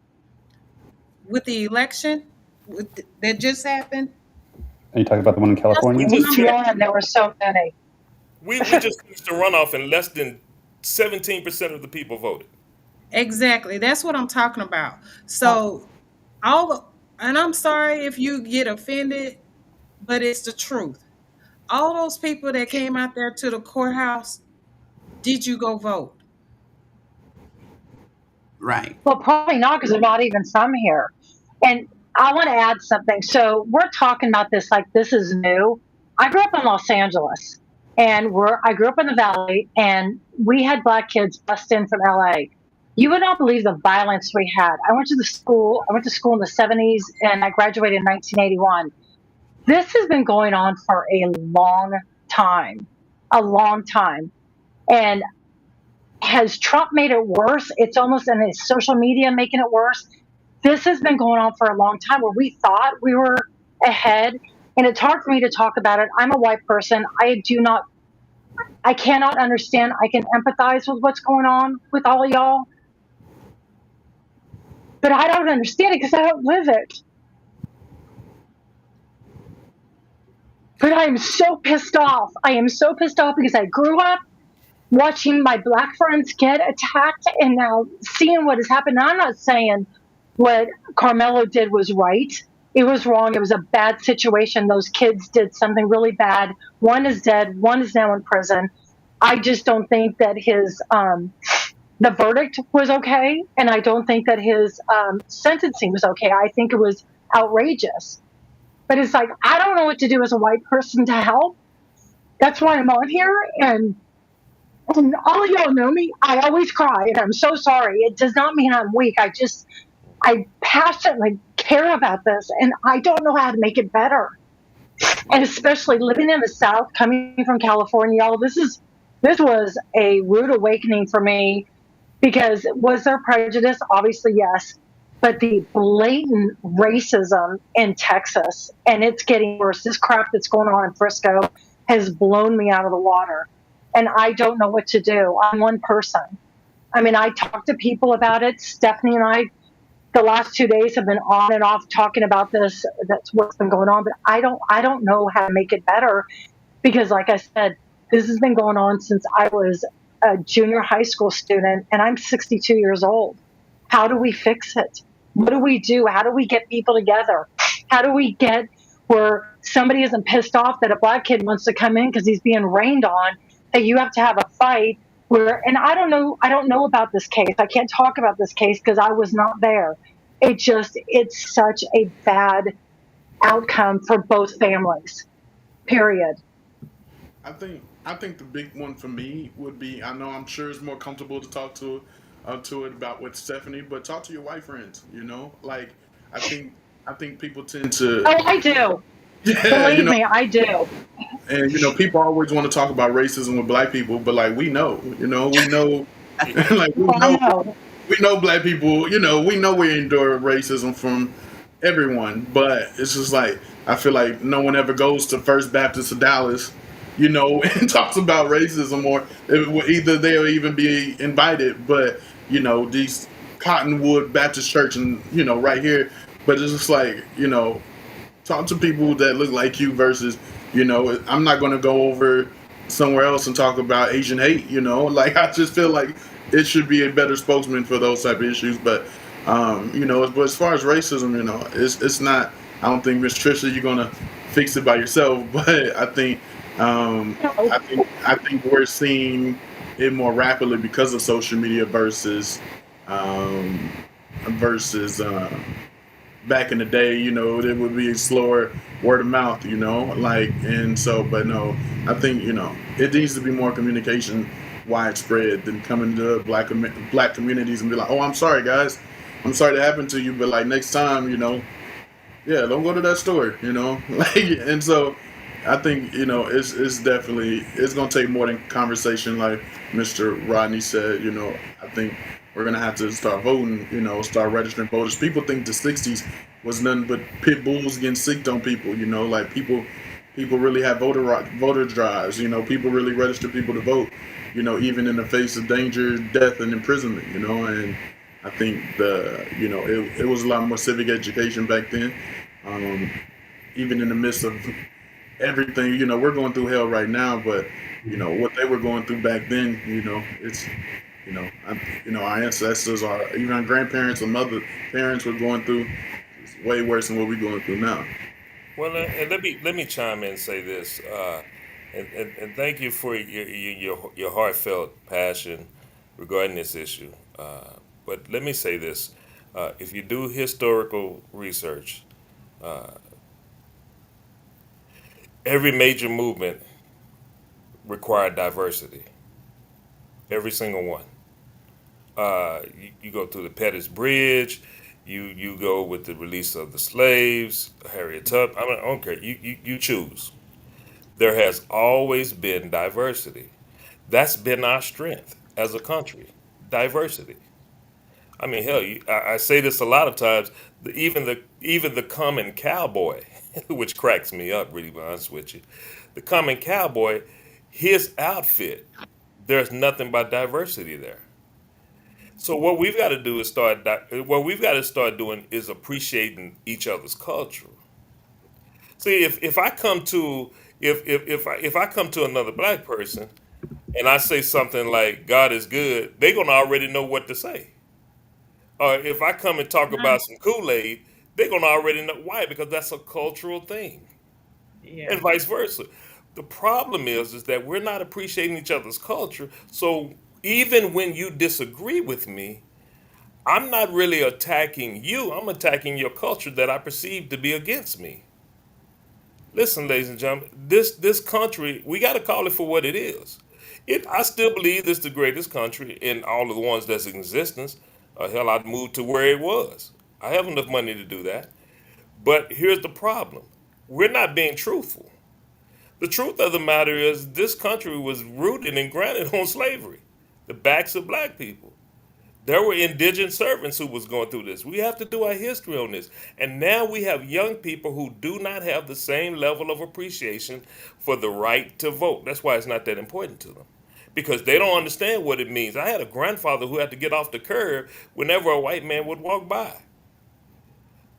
with the election that just happened? Are you talking about the one in Y'all We California? see just how many finished. Yeah, and there were so many. We just finished the runoff, and less than 17% of the people voted. exactly? That's what I'm talking about. Yeah. So all the, and I'm sorry if you get offended, but it's the truth. All those people that came out there to the courthouse, did you go vote? Right. Well, probably not because there's not even some here. And I want to add something. So we're talking about this like this is new. I grew up in Los Angeles, and I grew up in the Valley, and we had black kids bust in from LA. You would not believe the violence we had. I went to the school. I went to school in the 70s, and I graduated in 1981. This has been going on for time, a long time. And has Trump made it worse? It's almost, and his social media making it worse. This has been going on for a long time where we thought we were ahead. And it's hard for me to talk about it. I'm a white person. I cannot understand. I can empathize with what's going on with all of y'all, but I don't understand it because I don't live it. But I am so pissed off. I am so pissed off because I grew up watching my black friends get attacked and now seeing what has happened. Now, I'm not saying what Carmelo did was right. It was wrong. It was a bad situation. Those kids did something really bad. One is dead. One is now in prison. I just don't think that his the verdict was okay, and I don't think that his sentencing was okay. I think it was outrageous. But it's like I don't know what to do as a white person to help. That's why I'm on here, and all y'all know me. I always cry, and I'm so sorry. It does not mean I'm weak. I passionately care about this, and I don't know how to make it better. And especially living in the South, coming from California, y'all, this was a rude awakening for me because was there prejudice? Obviously, yes. But the blatant racism in Texas, and it's getting worse. This crap that's going on in Frisco has blown me out of the water. and I don't know what to do. I'm one person. I mean, I talk to people about it. Stephanie and I, the last 2 days have been on and off talking about this. That's what's been going on, but I don't know how to make it better because, like I said, this has been going on since I was a junior high school student, and I'm 62 years old. How do we fix it? What do we do? How do we get people together? How do we get where somebody isn't pissed off that a black kid wants to come in because he's being rained on, that you have to have a fight where, and I don't know about this case. I can't talk about this case because I was not there. It's such a bad outcome for both families, period. I think the big one for me would be, I know I'm sure it's more comfortable to talk to it about with Stephanie, but talk to your white friends. Like I think I think people tend to Oh, I do. yeah, Believe me, I do. and people always want to talk about racism with black people, but like we know, like Oh, I know. we know black people, we know we endure racism from everyone, but it's just like I feel like no one ever goes to First Baptist of Dallas, and talks about racism, or either they'll even be invited, but these Cottonwood Baptist Church and right here, but it's just like talk to people that look like you versus I'm not going to go over somewhere else and talk about Asian hate. Like I just feel like it should be a better spokesman for those type of issues. But but as far as racism, it's not. I don't think Miss Trisha, you're gonna fix it by yourself. But No. I think we're seeing it more rapidly because of social media um, versus back in the day, it would be slower word of mouth, like, and so, but no, I think, it needs to be more communication widespread than coming to black communities and be like, oh, I'm sorry, guys. I'm sorry that happened to you, but like next time, yeah, don't go to that store, like, and so I think, it's definitely, it's going to take more than conversation, like Mr. Rodney said, I think we're going to have to start voting, start registering voters. People think the 60s was nothing but pit bulls getting sicked on people, like people really have voter drives, people really register people to vote, even in the face of danger, death, and imprisonment, and I think it was a lot more civic education back then. Um, Even in the midst of everything, we're going through hell right now, but what they were going through back then, it's our ancestors, our even our grandparents or mother parents were going through is way worse than what we're going through now. Well, and let me chime in and say this, and thank you for your heartfelt passion regarding this issue. But let me say this: if you do historical research, every major movement required diversity. Every single one. You go through the Pettus Bridge. You go with the release of the slaves, Harriet Tubman. I don't care. You choose. There has always been diversity. That's been our strength as a country. Diversity. I mean, hell, I say this a lot of times. Even the common cowboy, which cracks me up, really, to be honest with you, the common cowboy, his outfit, there's nothing but diversity there. So what we've got to do is what we've got to start doing is appreciating each other's culture. See, if I come to if I come to another black person and I say something like God is good, they're gonna already know what to say. Or if I come and talk about some Kool Aid, they're gonna already know why, because that's a cultural thing, Yeah. and vice versa. The problem is that we're not appreciating each other's culture. So even when you disagree with me, I'm not really attacking you. I'm attacking your culture that I perceive to be against me. Listen, ladies and gentlemen, this country, we got to call it for what it is. I still believe it's the greatest country in all of the ones that's in existence. Hell, I'd move to where it was. I have enough money to do that. But here's the problem: we're not being truthful. The truth of the matter is, this country was rooted and granted on slavery, the backs of black people. There were indigent servants who was going through this. We have to do our history on this. And now we have young people who do not have the same level of appreciation for the right to vote. That's why it's not that important to them. because they don't understand what it means. I had a grandfather who had to get off the curb whenever a white man would walk by.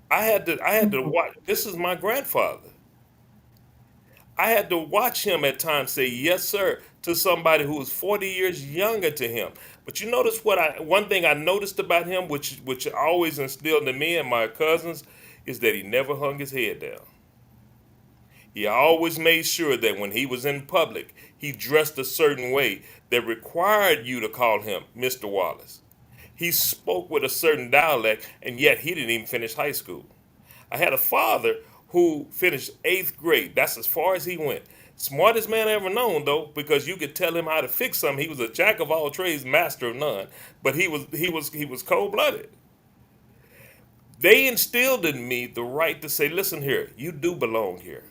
I had to Mhm. watch. This is my grandfather. I had to watch him at times say yes sir to somebody who was 40 years younger to him. But you notice what I one thing I noticed about him, which always instilled in me and my cousins, is that he never hung his head down. He always made sure that when he was in public, he dressed a certain way that required you to call him Mr. Wallace. He spoke with a certain dialect, and yet he didn't even finish high school. I had a father who finished eighth grade. That's as far as he went. Smartest man I ever known, though, because you could tell him how to fix something. He was a jack of all trades, master of none. But he was cold blooded. They instilled in me the right to say, "Listen here, you do belong here."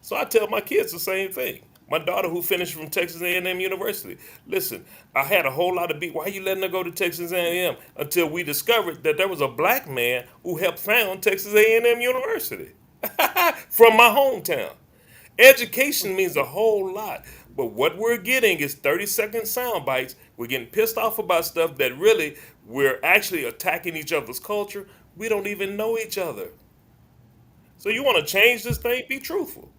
So I tell my kids the same thing. My daughter, who finished from Texas A&M University, listen, I had a whole lot of beat. Why are you letting her go to Texas A&M? Until we discovered that there was a black man who helped found Texas A&M University from my hometown. Education means a whole lot, but what we're getting is 30-second sound bites. We're getting pissed off about stuff that really we're actually attacking each other's culture. We don't even know each other. So you want to change this thing? Be truthful.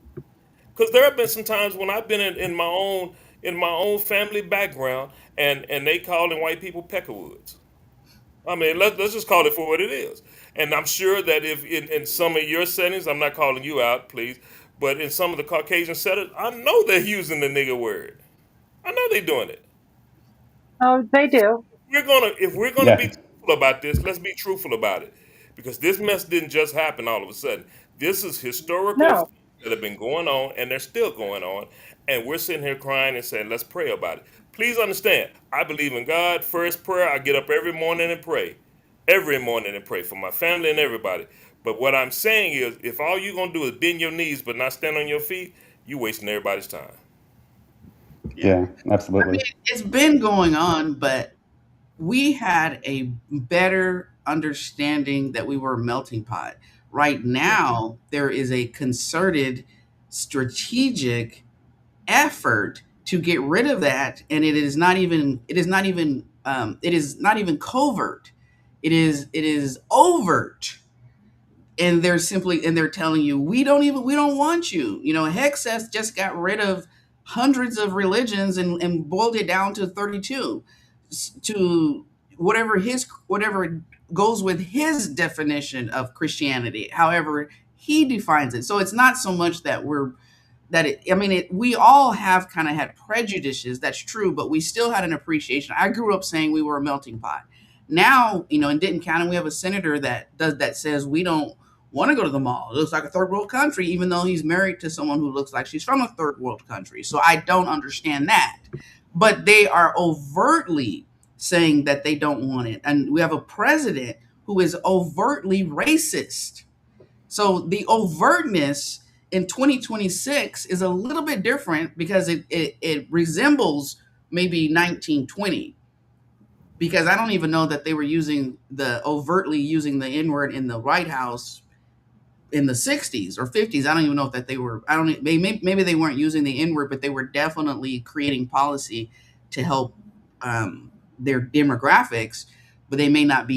Because there have been some times when I've been in my own family background, and they calling white people peckerwoods. I mean, let's just call it for what it is. And I'm sure that if in some of your settings, I'm not calling you out, please, but in some of the Caucasian settings, I know they're using the nigger word. I know they're doing it. Oh, they do. If we're gonna be Yeah, truthful about this, let's be truthful about it, because this mess didn't just happen all of a sudden. This is historical No. things that have been going on, and they're still going on, and we're sitting here crying and saying, "Let's pray about it." Please understand, I believe in God. First prayer, I get up every morning and pray for my family and everybody. But what I'm saying is, if all you're gonna do is bend your knees but not stand on your feet, you wasting everybody's time. Yeah. yeah, I absolutely. mean, it's been going on, but we had a better understanding that we were a melting pot. Right now, there is a concerted, strategic effort to get rid of that, and it is not even covert. It is overt, and they're telling you, we don't want you. Hexas just got rid of hundreds of religions and boiled it down to 32, to whatever goes with his definition of Christianity, however he defines it. So it's not so much I mean, we all have kind of had prejudices. That's true, but we still had an appreciation. I grew up saying we were a melting pot. Now, in Denton County, we have a senator that says we don't want to go to the mall. It looks like a third world country, even though he's married to someone who looks like she's from a third world country. So I don't understand that. But they are overtly saying that they don't want it, and we have a president who is overtly racist. So the overtness in 2026 is a little bit different because it resembles maybe 1920, because I don't even know that they were overtly using the N word in the White House in the 60s or 50s. I don't even know if that they were, I don't e, maybe they weren't using the N word, but they were definitely creating policy to help their demographics. But they may not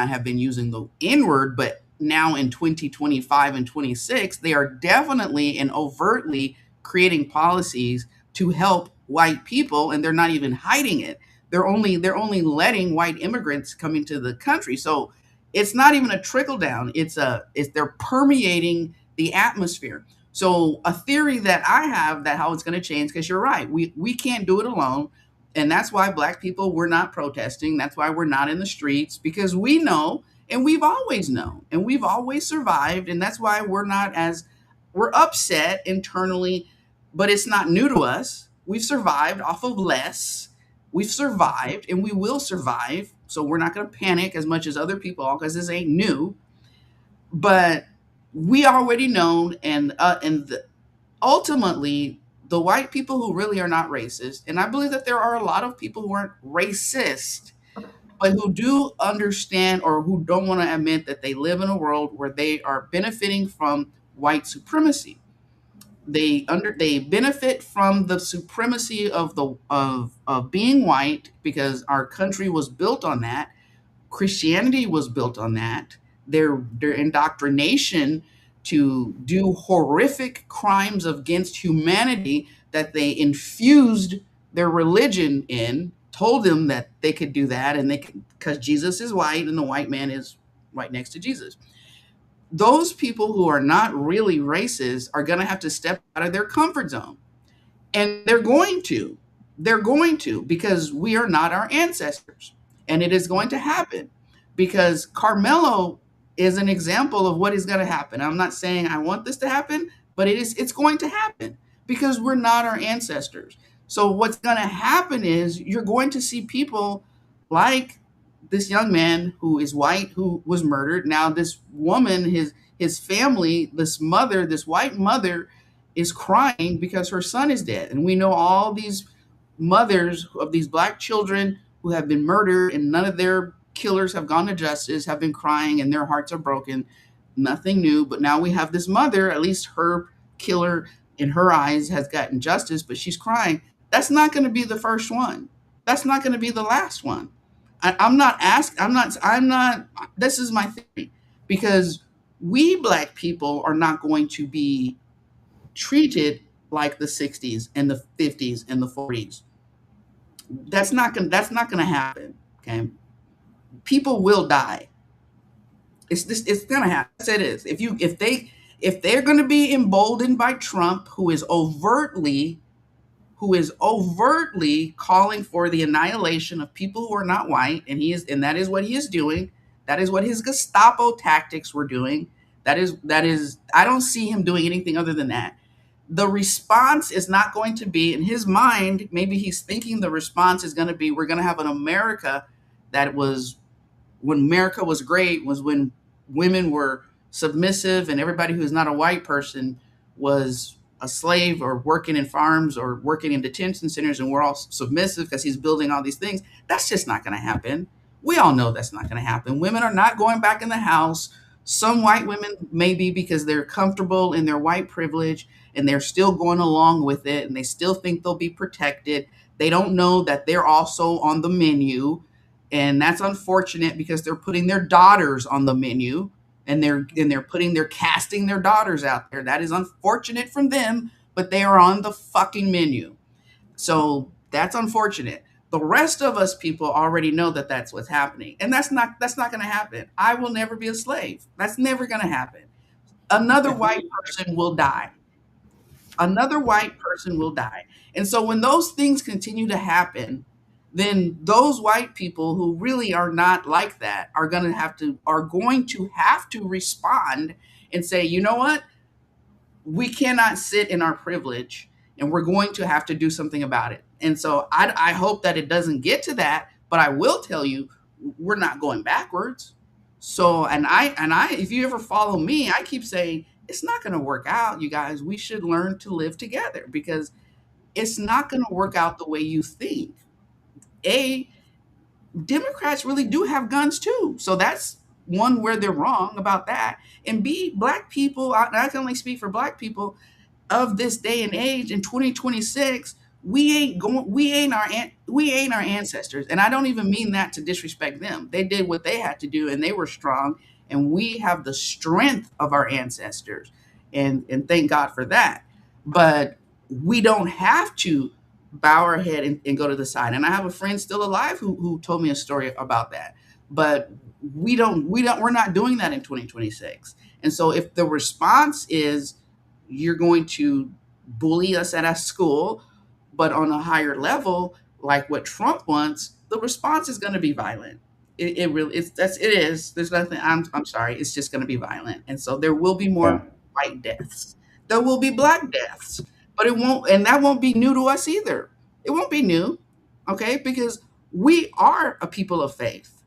have been using the N word. But now in 2025 and 26, they are definitely and overtly creating policies to help white people, and they're not even hiding it. They're only letting white immigrants come into the country. So it's not even a trickle down. It's they're permeating the atmosphere. So a theory that I have, that how it's going to change, because you're right, we can't do it alone, and that's why black people, we're not protesting. That's why we're not in the streets, because we know, and we've always known, and we've always survived, and that's why we're upset internally, but it's not new to us. We've survived off of less. We've survived, and we will survive. So we're not going to panic as much as other people are, because this ain't new. But we already known, and ultimately, the white people who really are not racist, and I believe that there are a lot of people who aren't racist, but who do understand, or who don't want to admit that they live in a world where they are benefiting from white supremacy. They benefit from the supremacy of being white, because our country was built on that. Christianity was built on that. Their indoctrination to do horrific crimes against humanity that they infused their religion in, told them that they could do that, and they could, because Jesus is white and the white man is right next to Jesus. Those people who are not really racist are going to have to step out of their comfort zone, and they're going to. They're going to, because we are not our ancestors. And it is going to happen, because Carmelo is an example of what is going to happen. I'm not saying I want this to happen, but it's going to happen, because we're not our ancestors. So what's going to happen is you're going to see people like this young man who is white, who was murdered. Now this woman, his family, this mother, this white mother, is crying because her son is dead. And we know all these mothers of these black children who have been murdered, and none of their killers have gone to justice, have been crying and their hearts are broken. Nothing new. But now we have this mother, at least her killer in her eyes has gotten justice, but she's crying. That's not going to be the first one. That's not going to be the last one. I'm not asked. I'm not. This is my theory, because we black people are not going to be treated like the 60s and the 50s and the 40s. That's not going to happen. Okay? People will die. It's going to happen. Yes, it is. If they're going to be emboldened by Trump, who is overtly calling for the annihilation of people who are not white, and that is what he is doing. That is what his Gestapo tactics were doing. That is I don't see him doing anything other than that. The response is not going to be, in his mind, maybe he's thinking the response is going to be, we're going to have an America that was, when America was great, was when women were submissive and everybody who's not a white person was a slave or working in farms or working in detention centers, and we're all submissive because he's building all these things. That's just not going to happen. We all know that's not going to happen. Women are not going back in the house. Some white women maybe, because they're comfortable in their white privilege and they're still going along with it, and they still think they'll be protected. They don't know that they're also on the menu, and that's unfortunate, because they're putting their daughters on the menu, and they're casting their daughters out there. That is unfortunate from them, but they are on the fucking menu. So that's unfortunate. The rest of us people already know that that's what's happening, and that's not going to happen. I will never be a slave. That's never going to happen. Another white person will die. Another white person will die. And so when those things continue to happen, then those white people who really are not like that are going to have to respond and say, you know what? We cannot sit in our privilege, and we're going to have to do something about it. And so I hope that it doesn't get to that, but I will tell you, we're not going backwards. So, if you ever follow me, I keep saying it's not going to work out, you guys. We should learn to live together, because it's not going to work out the way you think. A, Democrats really do have guns too. So that's one where they're wrong about that. And B, black people, I can only speak for black people, of this day and age in 2026, we ain't our ancestors. And I don't even mean that to disrespect them. They did what they had to do, and they were strong, and we have the strength of our ancestors, and thank God for that. But we don't have to bow our head and go to the side. And I have a friend still alive who told me a story about that. But we're not doing that in 2026. And so if the response is, you're going to bully us at our school, but on a higher level, like what Trump wants, the response is going to be violent. It really it is. There's nothing. I'm sorry. It's just going to be violent, and so there will be Yeah. more white deaths. There will be black deaths, but it won't, and that won't be new to us either. It won't be new, okay? Because we are a people of faith.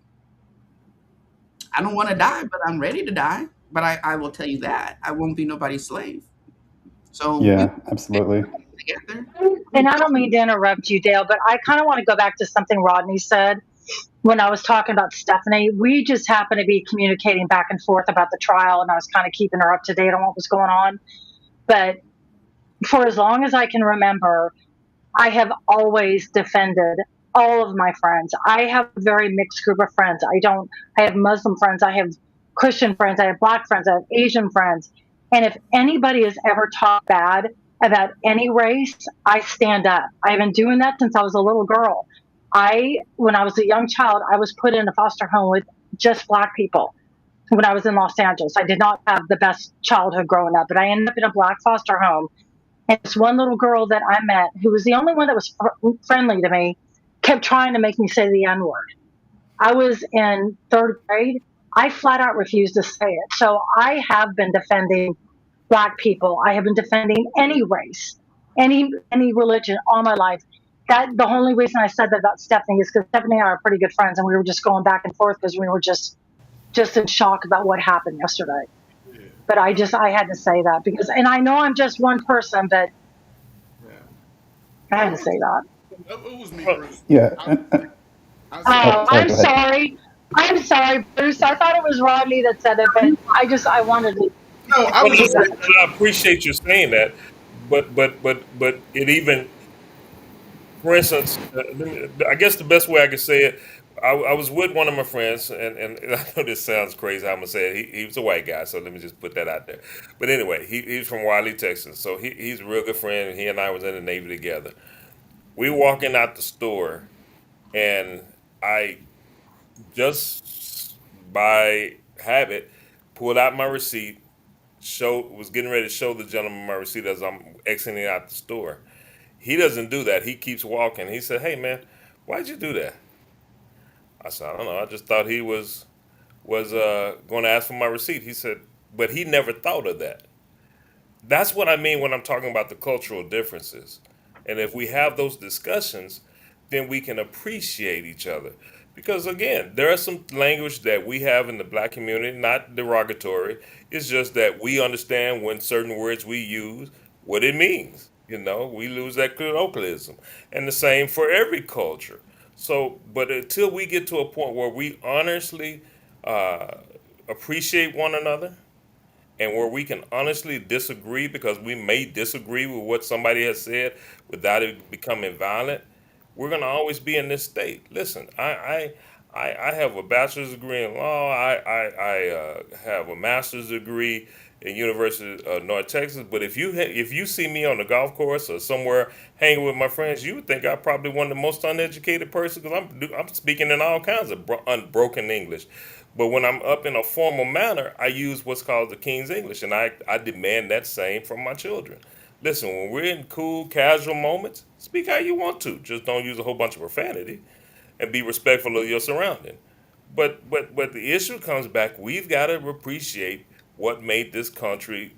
I don't want to die, but I'm ready to die. But I will tell you that I won't be nobody's slave. So we Yeah, absolutely. together. And I don't mean to interrupt you, Dale, but I kind of want to go back to something Rodney said when I was talking about Stephanie. We just happened to be communicating back and forth about the trial, and I was kind of keeping her up to date on what was going on. But For as long as I can remember, I have always defended all of my friends. I have a very mixed group of friends. I have Muslim friends, I have Christian friends, I have black friends, I have Asian friends. And if anybody has ever talked bad about any race, I stand up. I've been doing that since I was a little girl. When I was a young child, I was put in a foster home with just black people when I was in Los Angeles. I did not have the best childhood growing up, but I ended up in a black foster home, and this one little girl that I met, who was the only one that was friendly to me, kept trying to make me say the N word. I was in third grade. I flat out refused to say it. So I have been defending black people. I have been defending any race, any religion all my life. That the only reason I said that about Stephanie is because Stephanie and I are pretty good friends, and we were just going back and forth because we were just in shock about what happened yesterday. Yeah, But I had to say that because, and I know I'm just one person, but yeah. I No, had to say that. it was me, Well, Bruce. Yeah. I, I say Oh, Oh, this. sorry. I'm Go ahead. sorry. I'm sorry, Bruce. I thought it was Rodney that said it, but I wanted to No, I well, was say just no, that. saying. and I appreciate you saying that, but it even, for instance, I guess the best way I could say it, I was with one of my friends, and I know this sounds crazy how I'm gonna say it. He was a white guy, so let me just put that out there. But anyway, he's from Wiley, Texas, so he's a real good friend, and he and I was in the Navy together. We walking out the store, and I just by habit pulled out my receipt, was getting ready to show the gentleman my receipt as I'm exiting out the store. He doesn't do that. He keeps walking. He said, "Hey man, why'd you do that?" I said, "I don't know. I just thought he was going to ask for my receipt." He said, "But he never thought of that." That's what I mean when I'm talking about the cultural differences. And if we have those discussions, then we can appreciate each other. Because again, there are some language that we have in the black community, not derogatory. It's just that we understand when certain words we use, what it means. We lose that colloquialism. And the same for every culture. So, but until we get to a point where we honestly uh, appreciate one another, and where we can honestly disagree because we may disagree with what somebody has said without it becoming violent, we're going to always be in this state. Listen, I have a bachelor's degree in law. I have a master's degree in University of North Texas. But if you see me on the golf course or somewhere hanging with my friends, you would think I'm probably one of the most uneducated persons because I'm speaking in all kinds of unbroken English. But when I'm up in a formal manner, I use what's called the King's English, and I demand that same from my children. Listen, when we're in cool, casual moments, speak how you want to. Just don't use a whole bunch of profanity, and be respectful of your surrounding. But the issue comes back. We've got to appreciate what made this country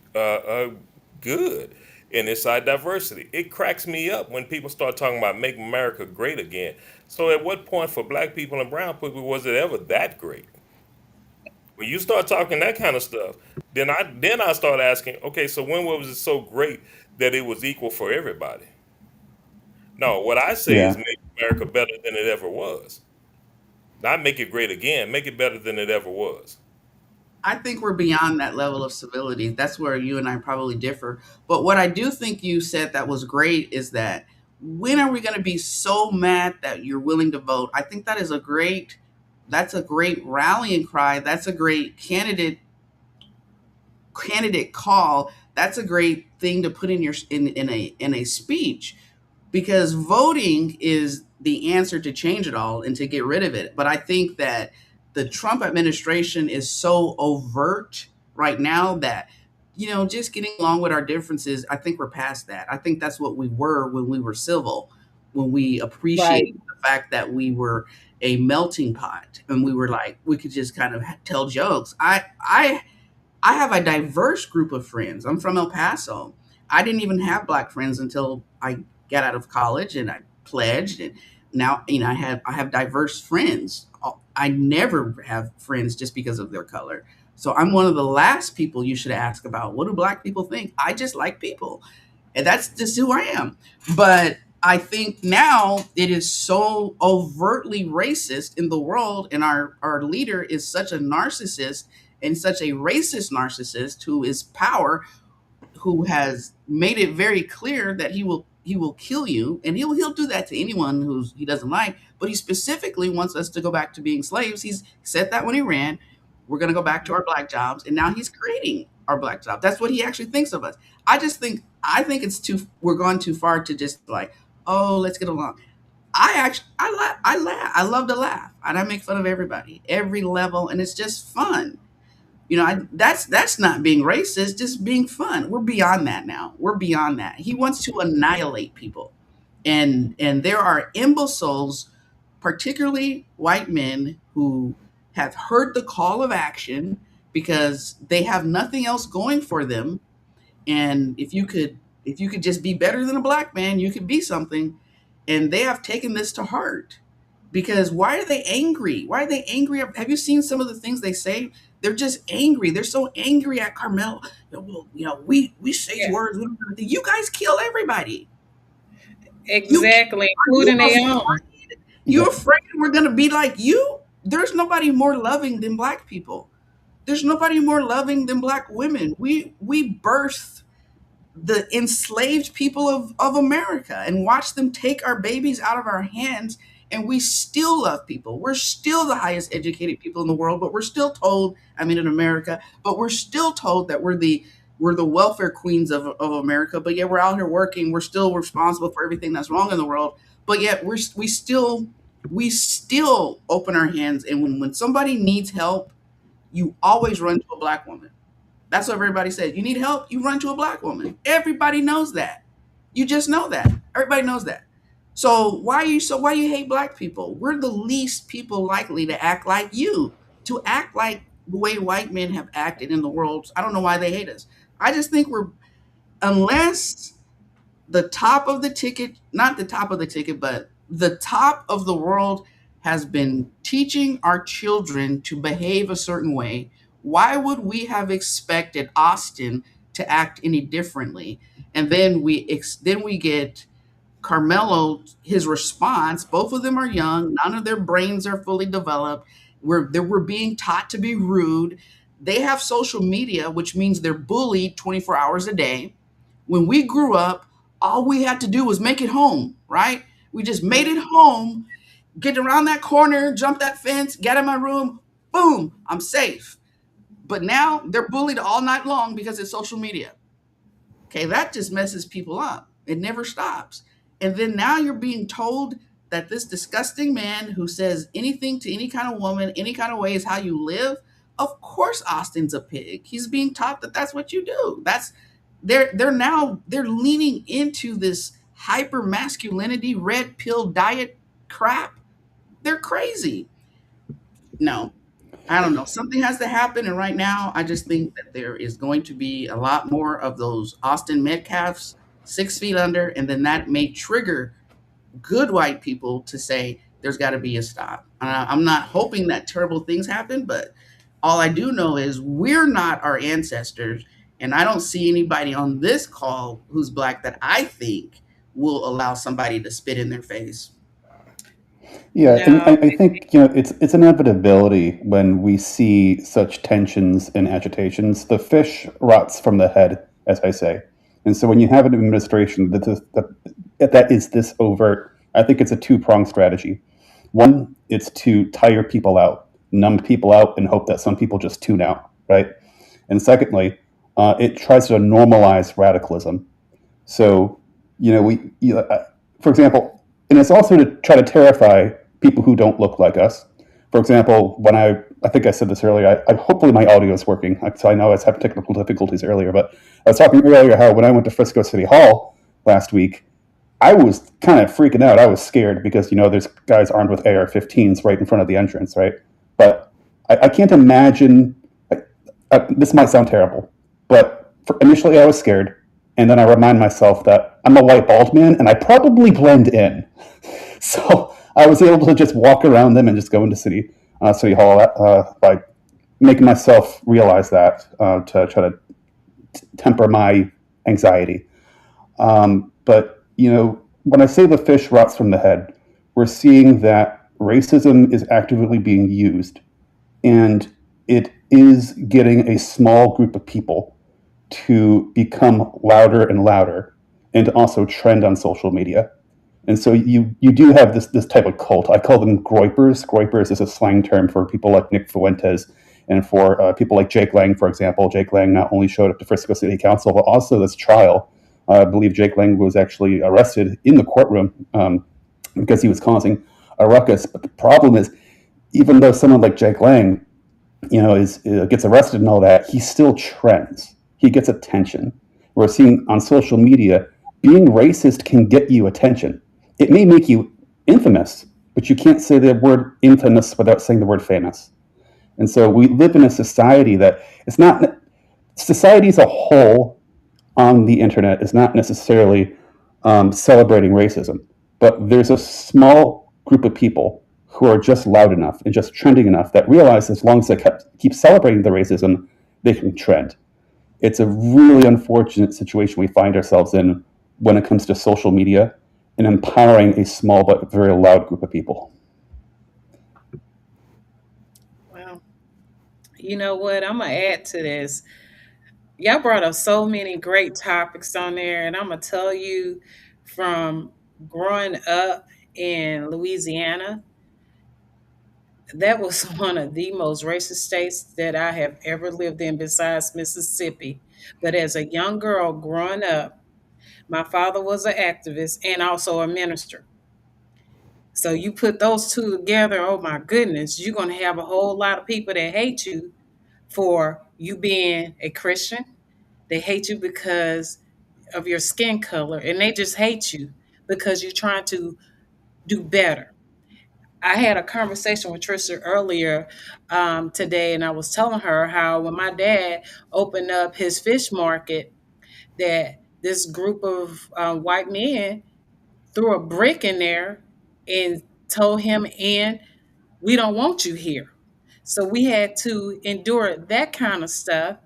good in its diversity. It cracks me up when people start talking about make America great again. So at what point for black people and brown people was it ever that great? When you start talking that kind of stuff, then I start asking, okay, so when was it so great that it was equal for everybody? No, what I say is Yeah. make America better than it ever was. Not make it great again, make it better than it ever was. I think we're beyond that level of civility. That's where you and I probably differ. But what I do think you said that was great is that when are we going to be so mad that you're willing to vote? I think that's a great rallying cry. That's a great candidate call. That's a great thing to put in your in a speech, because voting is the answer to change it all and to get rid of it. But I think that the Trump administration is so overt right now that, just getting along with our differences, I think we're past that. I think that's what we were when we were civil, when we Right. appreciated the fact that we were a melting pot and we were like, we could just kind of tell jokes. I have a diverse group of friends. I'm from El Paso. I didn't even have black friends until I got out of college and I pledged, and now I have diverse friends. I never have friends just because of their color. So I'm one of the last people you should ask about what do black people think. I just like people, and that's just who I am. But I think now it is so overtly racist in the world, and our leader is such a narcissist and such a racist narcissist who is power, who has made it very clear that he will kill you, and he'll do that to anyone who's he doesn't like. But he specifically wants us to go back to being slaves. He's said that when he ran, we're going to go back to our black jobs, and now he's creating our black job. That's what he actually thinks of us. I think it's too we're gone too far to just like, oh, let's get along. I love to laugh, and I make fun of everybody, every level, and it's just fun. That's not being racist, just being fun. We're beyond that now. We're beyond that. He wants to annihilate people, and there are imbeciles, particularly white men, who have heard the call of action because they have nothing else going for them. And if you could just be better than a black man, you could be something. And they have taken this to heart. Because why are they angry? Why are they angry? Have you seen some of the things they say? They're just angry. They're so angry at Carmelo. Well, we say Yeah, words. We don't do anything. You guys kill everybody. You exactly, are you including their own. afraid? You Yeah. afraid we're gonna be like you? There's nobody more loving than black people. There's nobody more loving than black women. We birthed the enslaved people of America and watch them take our babies out of our hands. And we still love people. We're still the highest educated people in the world, but we're still told, I mean, in America, but we're still told that we're the welfare queens of America. But yet we're out here working. We're still responsible for everything that's wrong in the world. But yet we still open our hands. And when somebody needs help, you always run to a black woman. That's what everybody says. You need help, you run to a black woman. Everybody knows that. You just know that. Everybody knows that. So why you hate black people? We're the least people likely to act like you, to act like the way white men have acted in the world. I don't know why they hate us. I just think we're unless the top of the ticket, not the top of the ticket, but the top of the world has been teaching our children to behave a certain way. Why would we have expected Austin to act any differently? And then we get Carmelo, his response. Both of them are young. None of their brains are fully developed. We're being taught to be rude. They have social media, which means they're bullied 24 hours a day. When we grew up, all we had to do was make it home, right? We just made it home, get around that corner, jump that fence, get in my room, boom, I'm safe. But now they're bullied all night long because it's social media. Okay, that just messes people up. It never stops. And then now you're being told that this disgusting man who says anything to any kind of woman, any kind of way is how you live. Of course, Austin's a pig. He's being taught that that's what you do. They're leaning into this hyper masculinity, red pill diet crap. They're crazy. No, I don't know. Something has to happen. And right now, I just think that there is going to be a lot more of those Austin Metcalfs 6 feet under. And then that may trigger good white people to say there's got to be a stop. I'm not hoping that terrible things happen, but all I do know is we're not our ancestors. And I don't see anybody on this call who's black that I think will allow somebody to spit in their face. Yeah, and No, I think it's an inevitability when we see such tensions and agitations. The fish rots from the head, as I say, and so when you have an administration that is this overt, I think it's a two-pronged strategy. One, it's to tire people out, numb people out, and hope that some people just tune out, right? And secondly, it tries to normalize radicalism. So, for example, and it's also to try to terrify people who don't look like us. For example, when I think I said this earlier, hopefully my audio is working. So I know I was having technical difficulties earlier, but I was talking earlier how when I went to Frisco City Hall last week, I was kind of freaking out. I was scared because, there's guys armed with AR-15s right in front of the entrance, right? But I can't imagine, this might sound terrible, but initially I was scared. And then I remind myself that I'm a white bald man and I probably blend in. So I was able to just walk around them and just go into City Hall by making myself realize that to try to temper my anxiety. But when I say the fish rots from the head, we're seeing that racism is actively being used, and it is getting a small group of people to become louder and louder and to also trend on social media. And so you do have this type of cult. I call them groypers. Groypers is a slang term for people like Nick Fuentes and for people like Jake Lang, for example. Jake Lang not only showed up to Frisco City Council, but also this trial. I believe Jake Lang was actually arrested in the courtroom because he was causing a ruckus. But the problem is, even though someone like Jake Lang, is gets arrested and all that, he still trends. He gets attention. We're seeing on social media, being racist can get you attention. It may make you infamous, but you can't say the word infamous without saying the word famous. And so we live in a society that it's not society as a whole on the internet is not necessarily celebrating racism, but there's a small group of people who are just loud enough and just trending enough that realize as long as they keep celebrating the racism, they can trend. It's a really unfortunate situation we find ourselves in when it comes to social media and empowering a small but very loud group of people. Well, you know what? I'm gonna add to this. Y'all brought up so many great topics on there, and I'm gonna tell you from growing up in Louisiana, that was one of the most racist states that I have ever lived in, besides Mississippi. But as a young girl growing up, my father was an activist and also a minister. So you put those two together, oh my goodness, you're going to have a whole lot of people that hate you for you being a Christian. They hate you because of your skin color, and they just hate you because you're trying to do better. I had a conversation with Trisha earlier today, and I was telling her how when my dad opened up his fish market, that this group of white men threw a brick in there and told him, "And we don't want you here." So we had to endure that kind of stuff,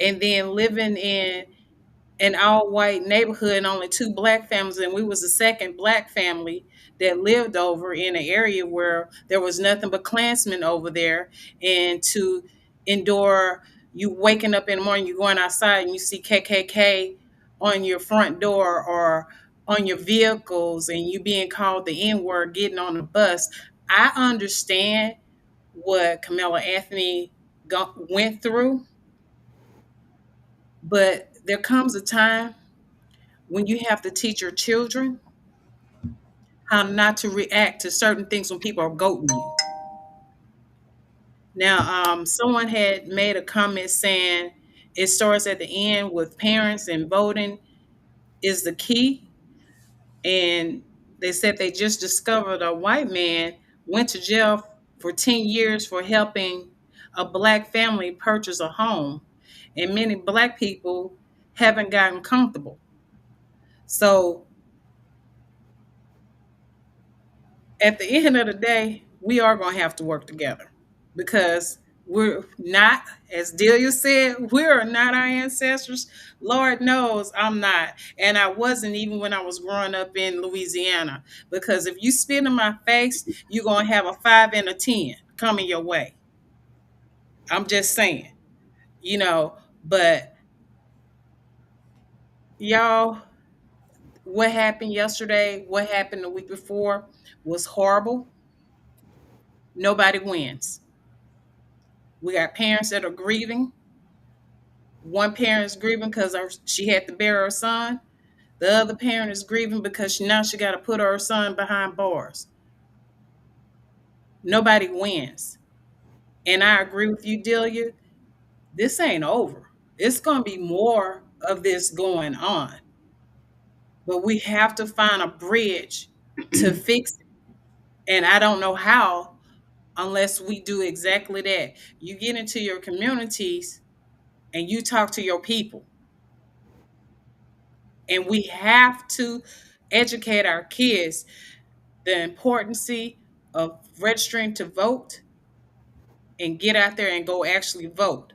and then living in an all white neighborhood and only two black families, and we was the second black family that lived over in an area where there was nothing but Klansmen over there. And to endure you waking up in the morning, you going outside and you see KKK on your front door or on your vehicles, and you being called the N-word getting on the bus. I understand what Camilla Anthony went through, but there comes a time when you have to teach your children how not to react to certain things when people are goading you. Now, someone had made a comment saying it starts at the end with parents and voting is the key. And they said they just discovered a white man went to jail for 10 years for helping a black family purchase a home. And many black people haven't gotten comfortable. So at the end of the day, we are going to have to work together because we're not, as Delia said, we are not our ancestors. Lord knows I'm not. And I wasn't even when I was growing up in Louisiana. Because if you spit in my face, you're going to have a 5 and a 10 coming your way. I'm just saying, you know, but y'all, what happened yesterday, what happened the week before was horrible. Nobody wins. We got parents that are grieving. One parent is grieving because she had to bury her son. The other parent is grieving because now she got to put her son behind bars. Nobody wins. And I agree with you, Delia. This ain't over. It's going to be more of this going on. But we have to find a bridge to fix it. And I don't know how unless we do exactly that. You get into your communities and you talk to your people. And we have to educate our kids the importance of registering to vote and get out there and go actually vote,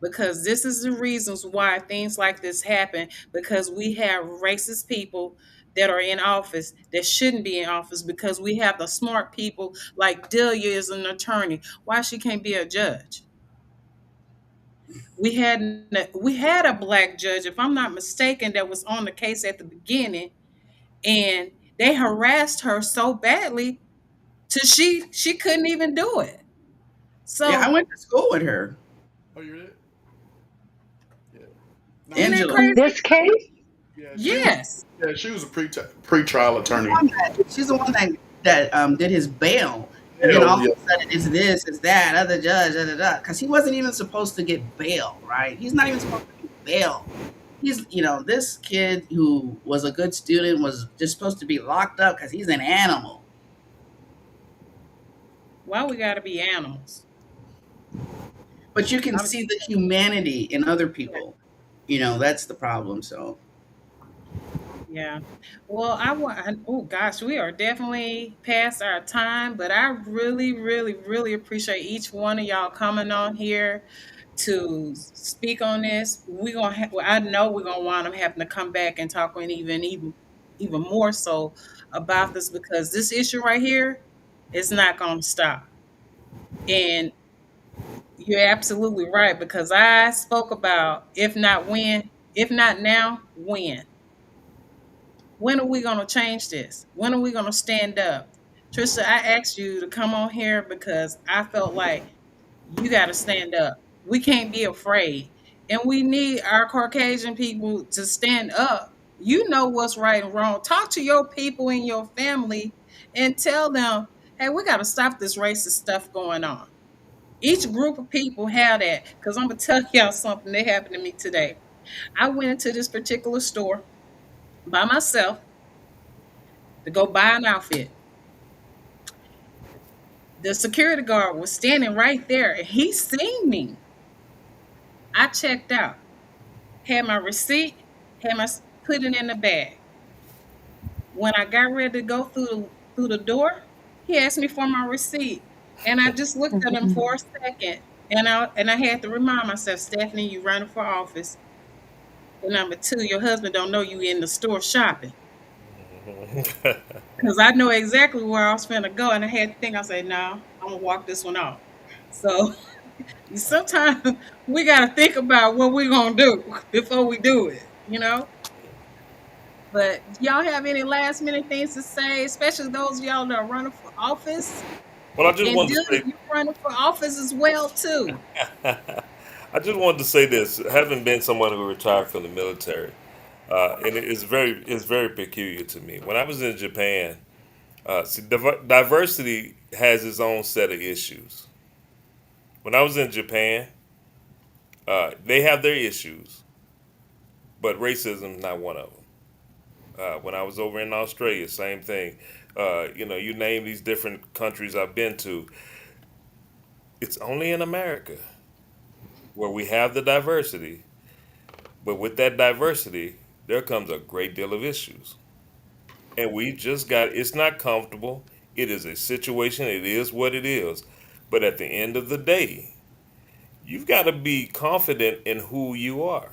because this is the reasons why things like this happen, because we have racist people that are in office that shouldn't be in office, because we have the smart people like Delia is an attorney. Why she can't be a judge? we had a black judge, if I'm not mistaken, that was on the case at the beginning, and they harassed her so badly till she couldn't even do it. Yeah, I So went to school with her, Oh, you did? Yeah. No, isn't that Angela. In crazy? this case, yeah, she was. Yes. Yeah, she was a pre-trial She's the attorney. one she's the one that did his bail, and then Hell all of yeah. a sudden it's this, it's that, other judge, da da da. Because he wasn't even supposed to get bail, right? He's not even supposed to get bail. He's, this kid who was a good student was just supposed to be locked up because he's an animal. Why we gotta be animals? But you can I'm see the humanity in other people. That's the problem. So Yeah. Well, oh gosh, we are definitely past our time, but I really, really, really appreciate each one of y'all coming on here to speak on this. Well, I know we're gonna wind up having to come back and talk on even more so about this, because this issue right here is not gonna stop. And you're absolutely right, because I spoke about if not when, if not now, when. When are we going to change this? When are we going to stand up? Trisha, I asked you to come on here because I felt like you got to stand up. We can't be afraid. And we need our Caucasian people to stand up. You know what's right and wrong. Talk to your people in your family and tell them, hey, we got to stop this racist stuff going on. Each group of people have that. Because I'm going to tell y'all something that happened to me today. I went into this particular store by myself to go buy an outfit. The security guard was standing right there and he seen me. I checked out, had my receipt, had my put it in the bag. When I got ready to go through the door, he asked me for my receipt, and I just looked at him mhm. for a second, and I had to remind myself, Stephanie, you running for office. And number two, your husband don't know you in the store shopping, because I know exactly where I was finna go, and I had to think. I said, no, I'm gonna walk this one off. So sometimes we got to think about what we're going to do before we do it. But y'all have any last minute things to say, especially those of y'all that are running for office? Well, I just And wanted to Dylan, say, you running for office as well, too. I just wanted to say this. Having been someone who retired from the military, and it's very peculiar to me. When I was in Japan, see, diversity has its own set of issues. When I was in Japan, they have their issues, but racism is not one of them. When I was over in Australia, same thing. You name these different countries I've been to. It's only in America where we have the diversity, but with that diversity, there comes a great deal of issues. And we just got, it's not comfortable. It is a situation, it is what it is. But at the end of the day, you've got to be confident in who you are.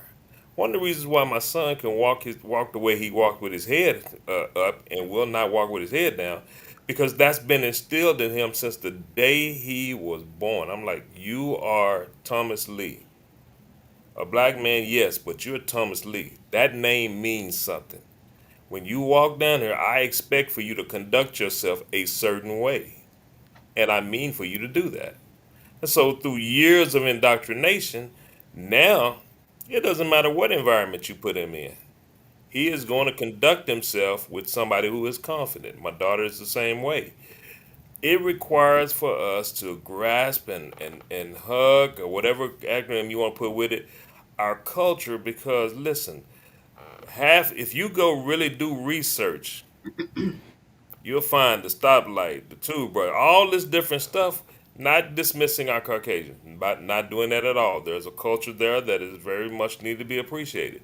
One of the reasons why my son can walk the way he walked with his head up and will not walk with his head down, because that's been instilled in him since the day he was born. I'm like, you are Thomas Lee, a black man, yes, but you're Thomas Lee. That name means something. When you walk down here, I expect for you to conduct yourself a certain way, and I mean for you to do that. And so, through years of indoctrination, now it doesn't matter what environment you put him in. He is going to conduct himself with somebody who is confident. My daughter is the same way. It requires for us to grasp and hug, or whatever acronym you want to put with it, our culture, because listen, if you go really do research, you'll find the stoplight, the tube, bro, all this different stuff. Not dismissing our Caucasian, but not doing that at all. There's a culture there that is very much need to be appreciated.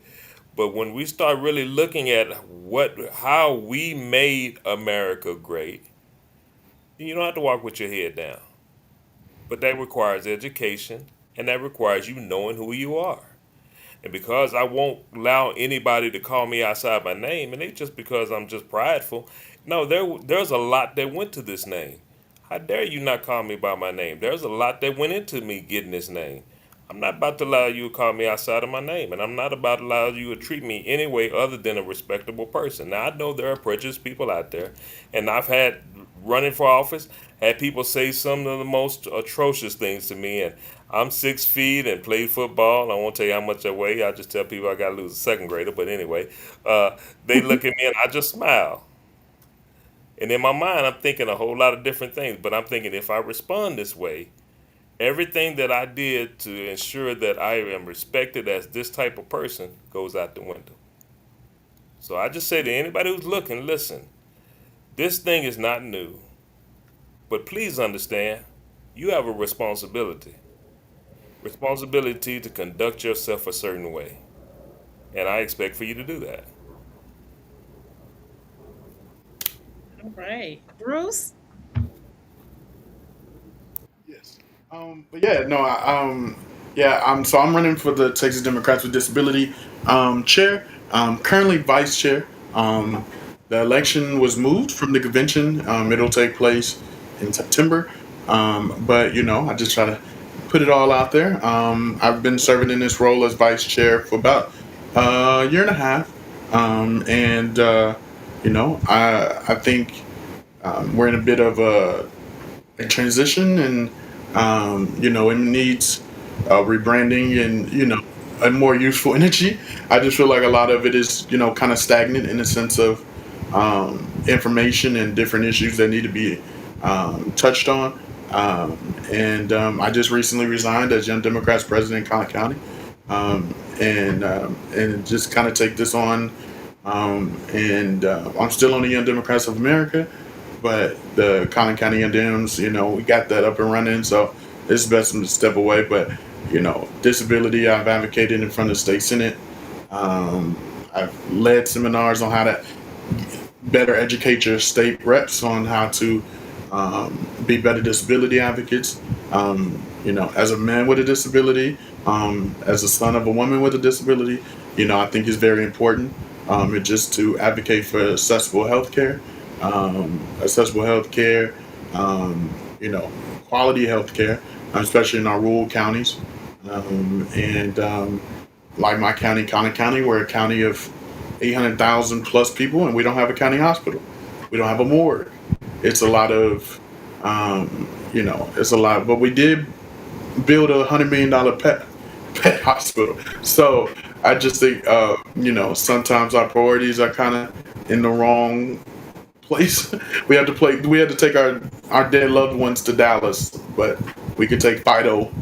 But when we start really looking at how we made America great, you don't have to walk with your head down. But that requires education, and that requires you knowing who you are. And because I won't allow anybody to call me outside my name, and it's just because I'm just prideful. No, there's a lot that went to this name. How dare you not call me by my name? There's a lot that went into me getting this name. I'm not about to allow you to call me outside of my name, and I'm not about to allow you to treat me any way other than a respectable person. Now, I know there are prejudiced people out there, and I've had running for office, had people say some of the most atrocious things to me, and I'm 6 feet and played football. I won't tell you how much I weigh. I just tell people I got to lose a second grader. But anyway, they look at me and I just smile. And in my mind, I'm thinking a whole lot of different things. But I'm thinking if I respond this way, everything that I did to ensure that I am respected as this type of person goes out the window. So I just say to anybody who's looking, listen, this thing is not new, but please understand, you have a responsibility. Responsibility to conduct yourself a certain way. And I expect for you to do that. All right. Bruce? Yes. But yeah, no, yeah, so I'm running for the Texas Democrats with Disability chair. Currently vice chair. The election was moved from the convention. It'll take place in September. But I just try to put it all out there. I've been serving in this role as vice chair for about a year and a half. And I think we're in a bit of a transition, and it needs rebranding and a more youthful energy. I just feel like a lot of it is kind of stagnant in the sense of information and different issues that need to be touched on. I just recently resigned as Young Democrats president in Collin County, and just kind of take this on. I'm still on the Young Democrats of America, but the Collin County Young Dems, we got that up and running, so it's best to step away. But disability, I've advocated in front of the state senate. I've led seminars on how to better educate your state reps on how to be better disability advocates. As a man with a disability, as a son of a woman with a disability, I think is very important. It just to advocate for accessible health care, um, you know, quality health care, especially in our rural counties. And Like my county, Collin County, we're a county of 800,000 plus people, and we don't have a county hospital. We don't have a morgue. It's a lot of, it's a lot. But we did build $100 million pet hospital. So I just think, sometimes our priorities are kind of in the wrong place. We had to take our dead loved ones to Dallas, but we could take Fido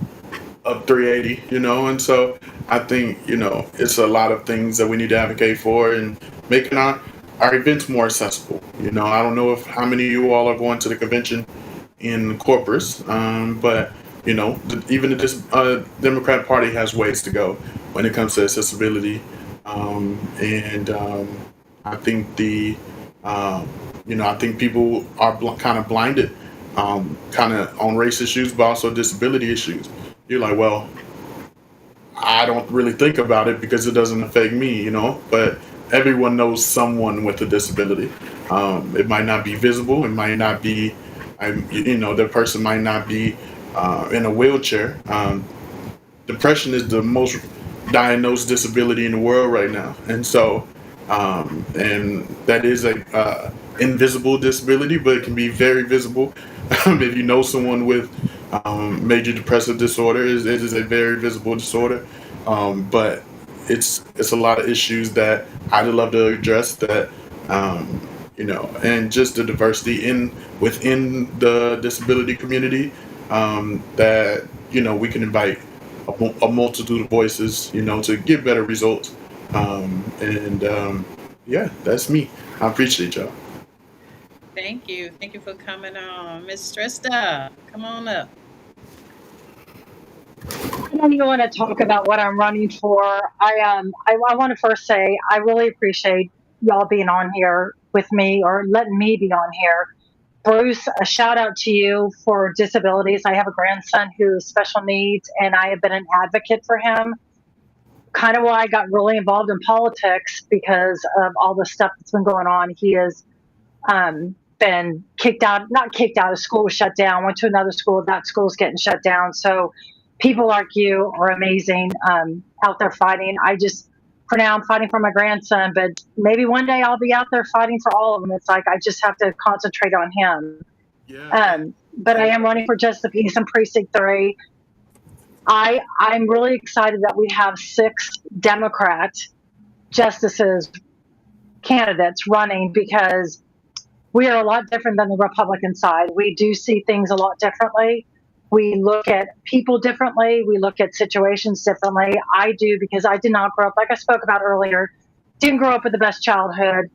up 380, and so I think, it's a lot of things that we need to advocate for, and making our events more accessible. I don't know if how many of you all are going to the convention in Corpus, but even the Democrat Party has ways to go when it comes to accessibility, and I think I think people are kind of blinded, kind of on race issues, but also disability issues. You're like, well, I don't really think about it because it doesn't affect me, but everyone knows someone with a disability. It might not be visible. It might not be, the person might not be in a wheelchair. Depression is the most diagnosed disability in the world right now, and so and that is a invisible disability, but it can be very visible. If you know someone with major depressive disorder, it is a very visible disorder, but it's a lot of issues that I'd love to address, that and just the diversity within the disability community, that we can invite a multitude of voices, to get better results. Yeah, that's me. I appreciate y'all. Thank you. Thank you for coming on. Miss Trista, come on up. I don't even want to talk about what I'm running for. I want to first say I really appreciate y'all being on here with me, or letting me be on here. Bruce, a shout out to you for disabilities. I have a grandson who has special needs, and I have been an advocate for him. Kind of why I got really involved in politics, because of all the stuff that's been going on. He has been kicked out, not kicked out of school, shut down, went to another school. That school's getting shut down. So people like you are amazing, out there fighting. I just, for now, I'm fighting for my grandson, but maybe one day I'll be out there fighting for all of them. It's like I just have to concentrate on him. Yeah, and But I am running for Justice of Peace in Precinct 3. I'm really excited that we have 6 Democrat justices candidates running because we are a lot different than the Republican side. We do see things a lot differently. We look at people differently. We look at situations differently. I do because I did not grow up, like I spoke about earlier, didn't grow up with the best childhood.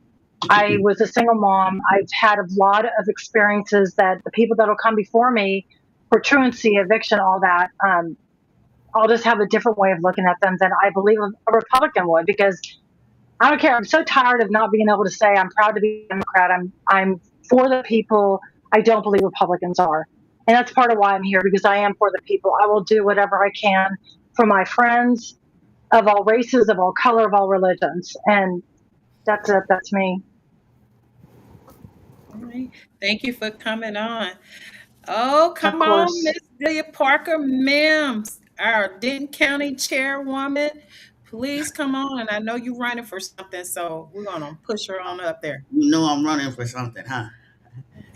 I was a single mom. I've had a lot of experiences that the people that will come before me for truancy, eviction, all that, I'll just have a different way of looking at them than I believe a Republican would because I don't care. I'm so tired of not being able to say I'm proud to be a Democrat. I'm for the people. I don't believe Republicans are, and that's part of why I'm here because I am for the people. I will do whatever I can for my friends of all races, of all color, of all religions, and that's it. That's me. All right. Thank you for coming on. Oh, Of come on, course. Miss Delia Parker Mims, our Denton County chairwoman. Please come on. I know you're running for something, so we're gonna push her on up there. You know I'm running for something, huh?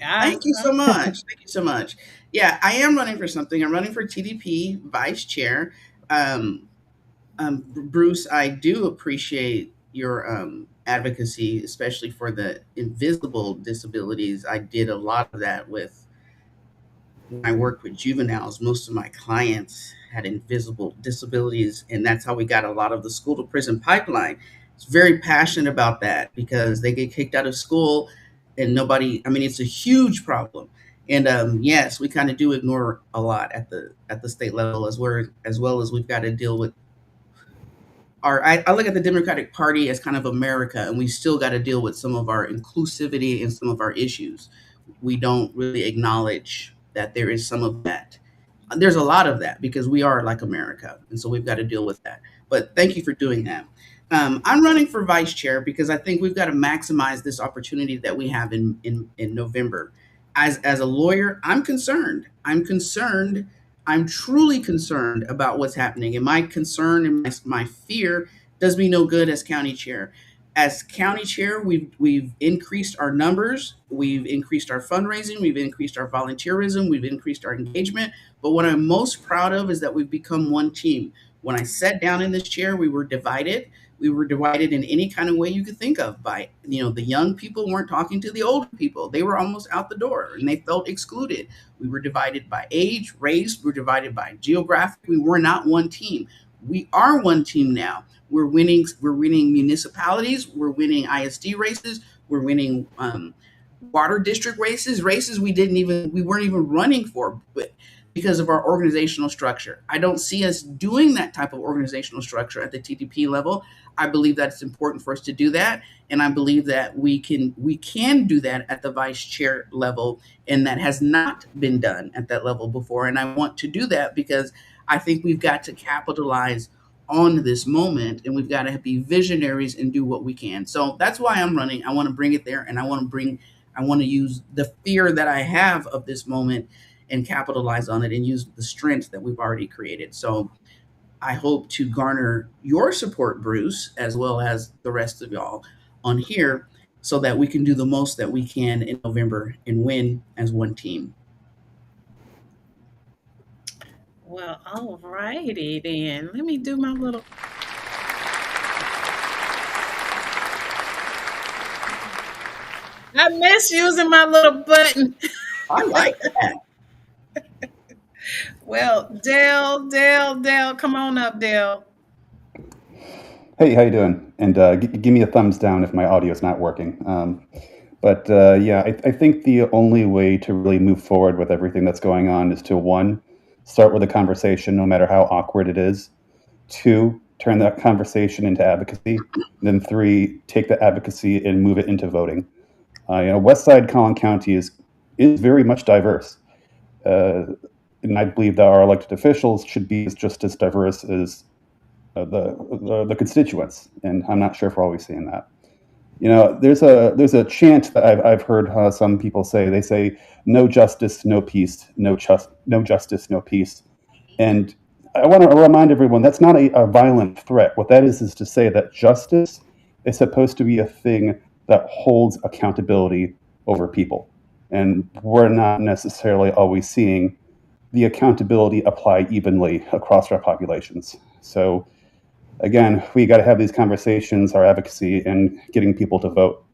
Ah, Thank you so much. Thank you so much. Yeah, I am running for something. I'm running for TDP vice chair. Um, Bruce, I do appreciate your advocacy, especially for the invisible disabilities. I did a lot of that with when I worked with juveniles. Most of my clients had invisible disabilities, and that's how we got a lot of the school to prison pipeline. It's very passionate about that because they get kicked out of school, and nobody. I mean, it's a huge problem. And yes, we kind of do ignore a lot at the state level as well as we've got to deal with I look at the Democratic Party as kind of America, and we still got to deal with some of our inclusivity and some of our issues. We don't really acknowledge that there is some of that. There's a lot of that because we are like America, and so we've got to deal with that. But thank you for doing that. I'm running for vice chair because I think we've got to maximize this opportunity that we have in November. As a lawyer, I'm concerned. I'm concerned. I'm truly concerned about what's happening, and my concern and my fear does me no good as county chair. As county chair, we've increased our numbers, we've increased our fundraising, we've increased our volunteerism, we've increased our engagement. But what I'm most proud of is that we've become one team. When I sat down in this chair, we were divided. We were divided in any kind of way you could think of. By the young people weren't talking to the older people; they were almost out the door, and they felt excluded. We were divided by age, race. We were divided by geographic. We were not one team. We are one team now. We're winning. We're winning municipalities. We're winning ISD races. We're winning water district races we weren't even running for, but because of our organizational structure. I don't see us doing that type of organizational structure at the TDP level. I believe that it's important for us to do that, and I believe that we can do that at the vice chair level, and that has not been done at that level before. And I want to do that because I think we've got to capitalize on this moment, and we've got to be visionaries and do what we can. So that's why I'm running. I want to bring it there, and I want to use the fear that I have of this moment and capitalize on it and use the strength that we've already created. So I hope to garner your support, Bruce, as well as the rest of y'all on here so that we can do the most that we can in November and win as one team. well, all righty then. Let me do my little. I miss using my little button. I like that. Well, Dale, come on up, Dale. Hey, how you doing? And give me a thumbs down if my audio is not working. But yeah, I think the only way to really move forward with everything that's going on is to one, start with a conversation, no matter how awkward it is. Two, turn that conversation into advocacy. Then three, take the advocacy and move it into voting. West Side Collin County is very much diverse, uh, and I believe that our elected officials should be just as diverse as the constituents. And I'm not sure if we're always seeing that. There's a chant that I've heard some people say. They say, "No justice, no peace. No justice, no peace." And I want to remind everyone that's not a violent threat. What that is to say that justice is supposed to be a thing that holds accountability over people. And we're not necessarily always seeing the accountability apply evenly across our populations. So, again, we got to have these conversations, our advocacy, and getting people to vote.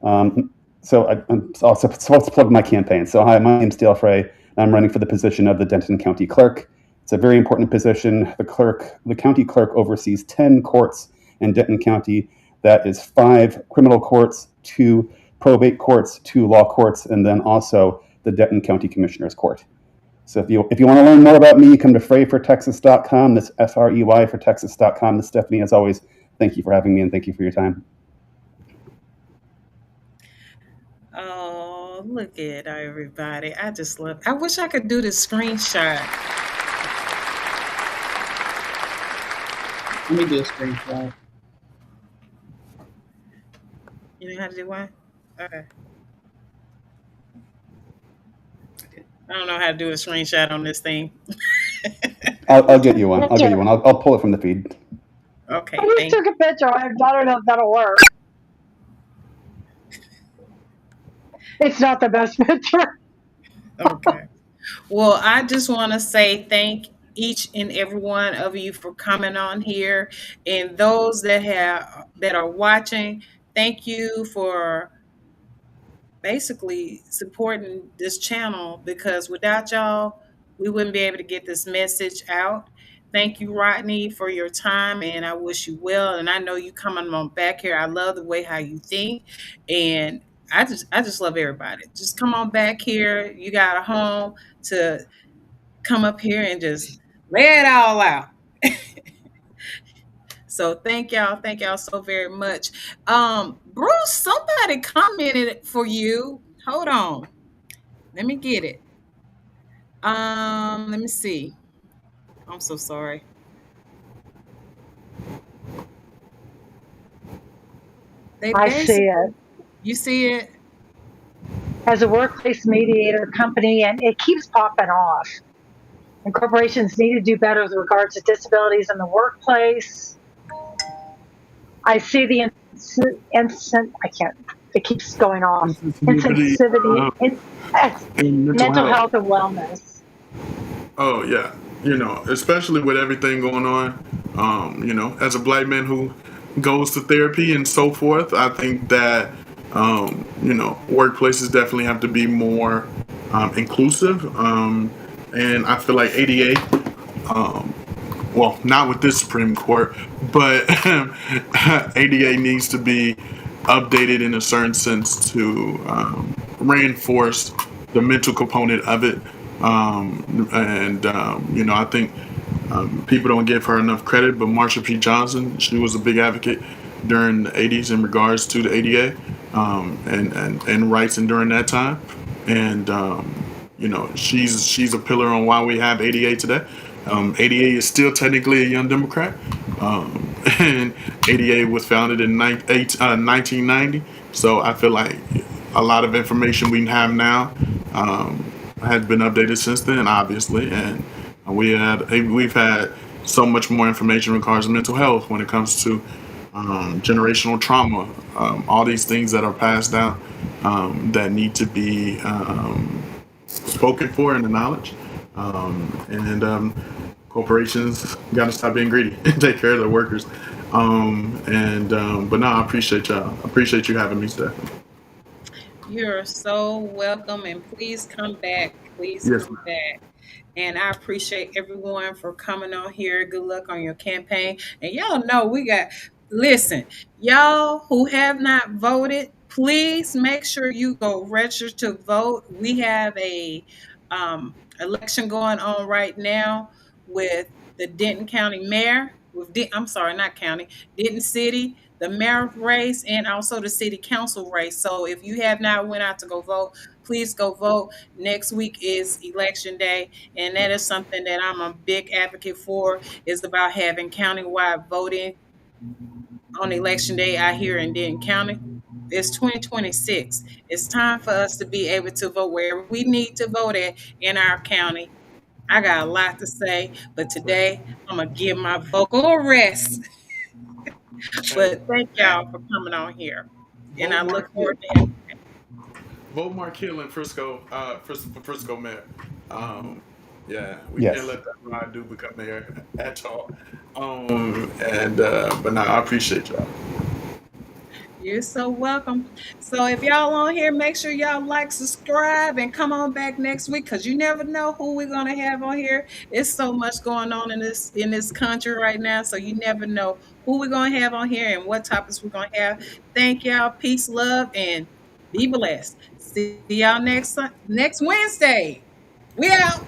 Um, I'm also supposed to plug my campaign. So, hi, my name's Dale Frey. And I'm running for the position of the Denton County Clerk. It's a very important position. The county clerk, oversees 10 courts in Denton County. That is 5 criminal courts, 2 probate courts, 2 law courts, and then also the Denton County Commissioner's Court. So if you want to learn more about me, come to freyfortexas.com. That's FREY for Texas.com. This Stephanie, as always, thank you for having me and thank you for your time. Oh, look at everybody. I just love I wish I could do this screenshot. Let me do a screenshot. You know how to do one? Okay. I don't know how to do a screenshot on this thing. I'll Just get took you a one. I'll get picture. you one. I'll pull it from the feed. Okay, I just thank took a picture. I don't know if that'll work. It's not the best picture. okay. Well, I just want to say thank each and every one of you for coming on here, and those that are watching, thank you for basically supporting this channel because without y'all, we wouldn't be able to get this message out. Thank you, Rodney, for your time, and I wish you well. And I know you coming on back here. I love the way how you think, and I just love everybody. Just come on back here. You got a home to come up here and just lay it all out. So thank y'all so very much. Bruce, somebody commented for you. Hold on. Let me get it. Let me see. I'm so sorry. They I see basically it you see it? as a workplace mediator company, and it keeps popping off. And corporations need to do better with regards to disabilities in the workplace. I see the instant. I can't. It keeps going off. Insensitivity Insensitivity in in mental mental health. health and wellness. Oh yeah, especially with everything going on. As a black man who goes to therapy and so forth, I think that workplaces definitely have to be more inclusive. And I feel like ADA, well, not with this Supreme Court, but ADA needs to be updated in a certain sense to reinforce the mental component of it. I think people don't give her enough credit, but Marsha P. Johnson, she was a big advocate during the 80s in regards to the ADA and rights and during that time. And she's a pillar on why we have ADA today. ADA is still technically a young Democrat, and ADA was founded in 1990. So I feel like a lot of information we have now has been updated since then, obviously, and we've had so much more information in regards to mental health when it comes to generational trauma, all these things that are passed down that need to be spoken for and acknowledged. And corporations got to stop being greedy and take care of their workers. But no, I appreciate y'all. I appreciate you having me, Stephanie. You're so welcome and please come back. Please Yes, come ma'am. back. And I appreciate everyone for coming on here. Good luck on your campaign. And y'all know listen, y'all who have not voted, please make sure you go register to vote. We have a election going on right now with the Denton County Mayor, I'm sorry, not county, Denton City, the mayor race, and also the city council race. So if you have not went out to go vote, please go vote. Next week is election day, and that is something that I'm a big advocate for, is about having countywide voting on election day out here in Denton County. It's 2026. It's time for us to be able to vote wherever we need to vote at in our county. I got a lot to say, but Right. today I'm gonna give my vocal a rest. Hey, But thank and y'all for coming on here, and vote I look Mark forward Hill. to Vote Mark Hill in Frisco, for Frisco mayor. Um, yeah, we can't Yes. let that ride do become mayor at all. And but no, I appreciate y'all. You're so welcome. So if y'all on here, make sure y'all like, subscribe, and come on back next week because you never know who we're gonna have on here. It's so much going on in this country right now, so you never know who we're gonna have on here and what topics we're gonna have. Thank y'all. Peace, love, and be blessed. See y'all next Wednesday. We out.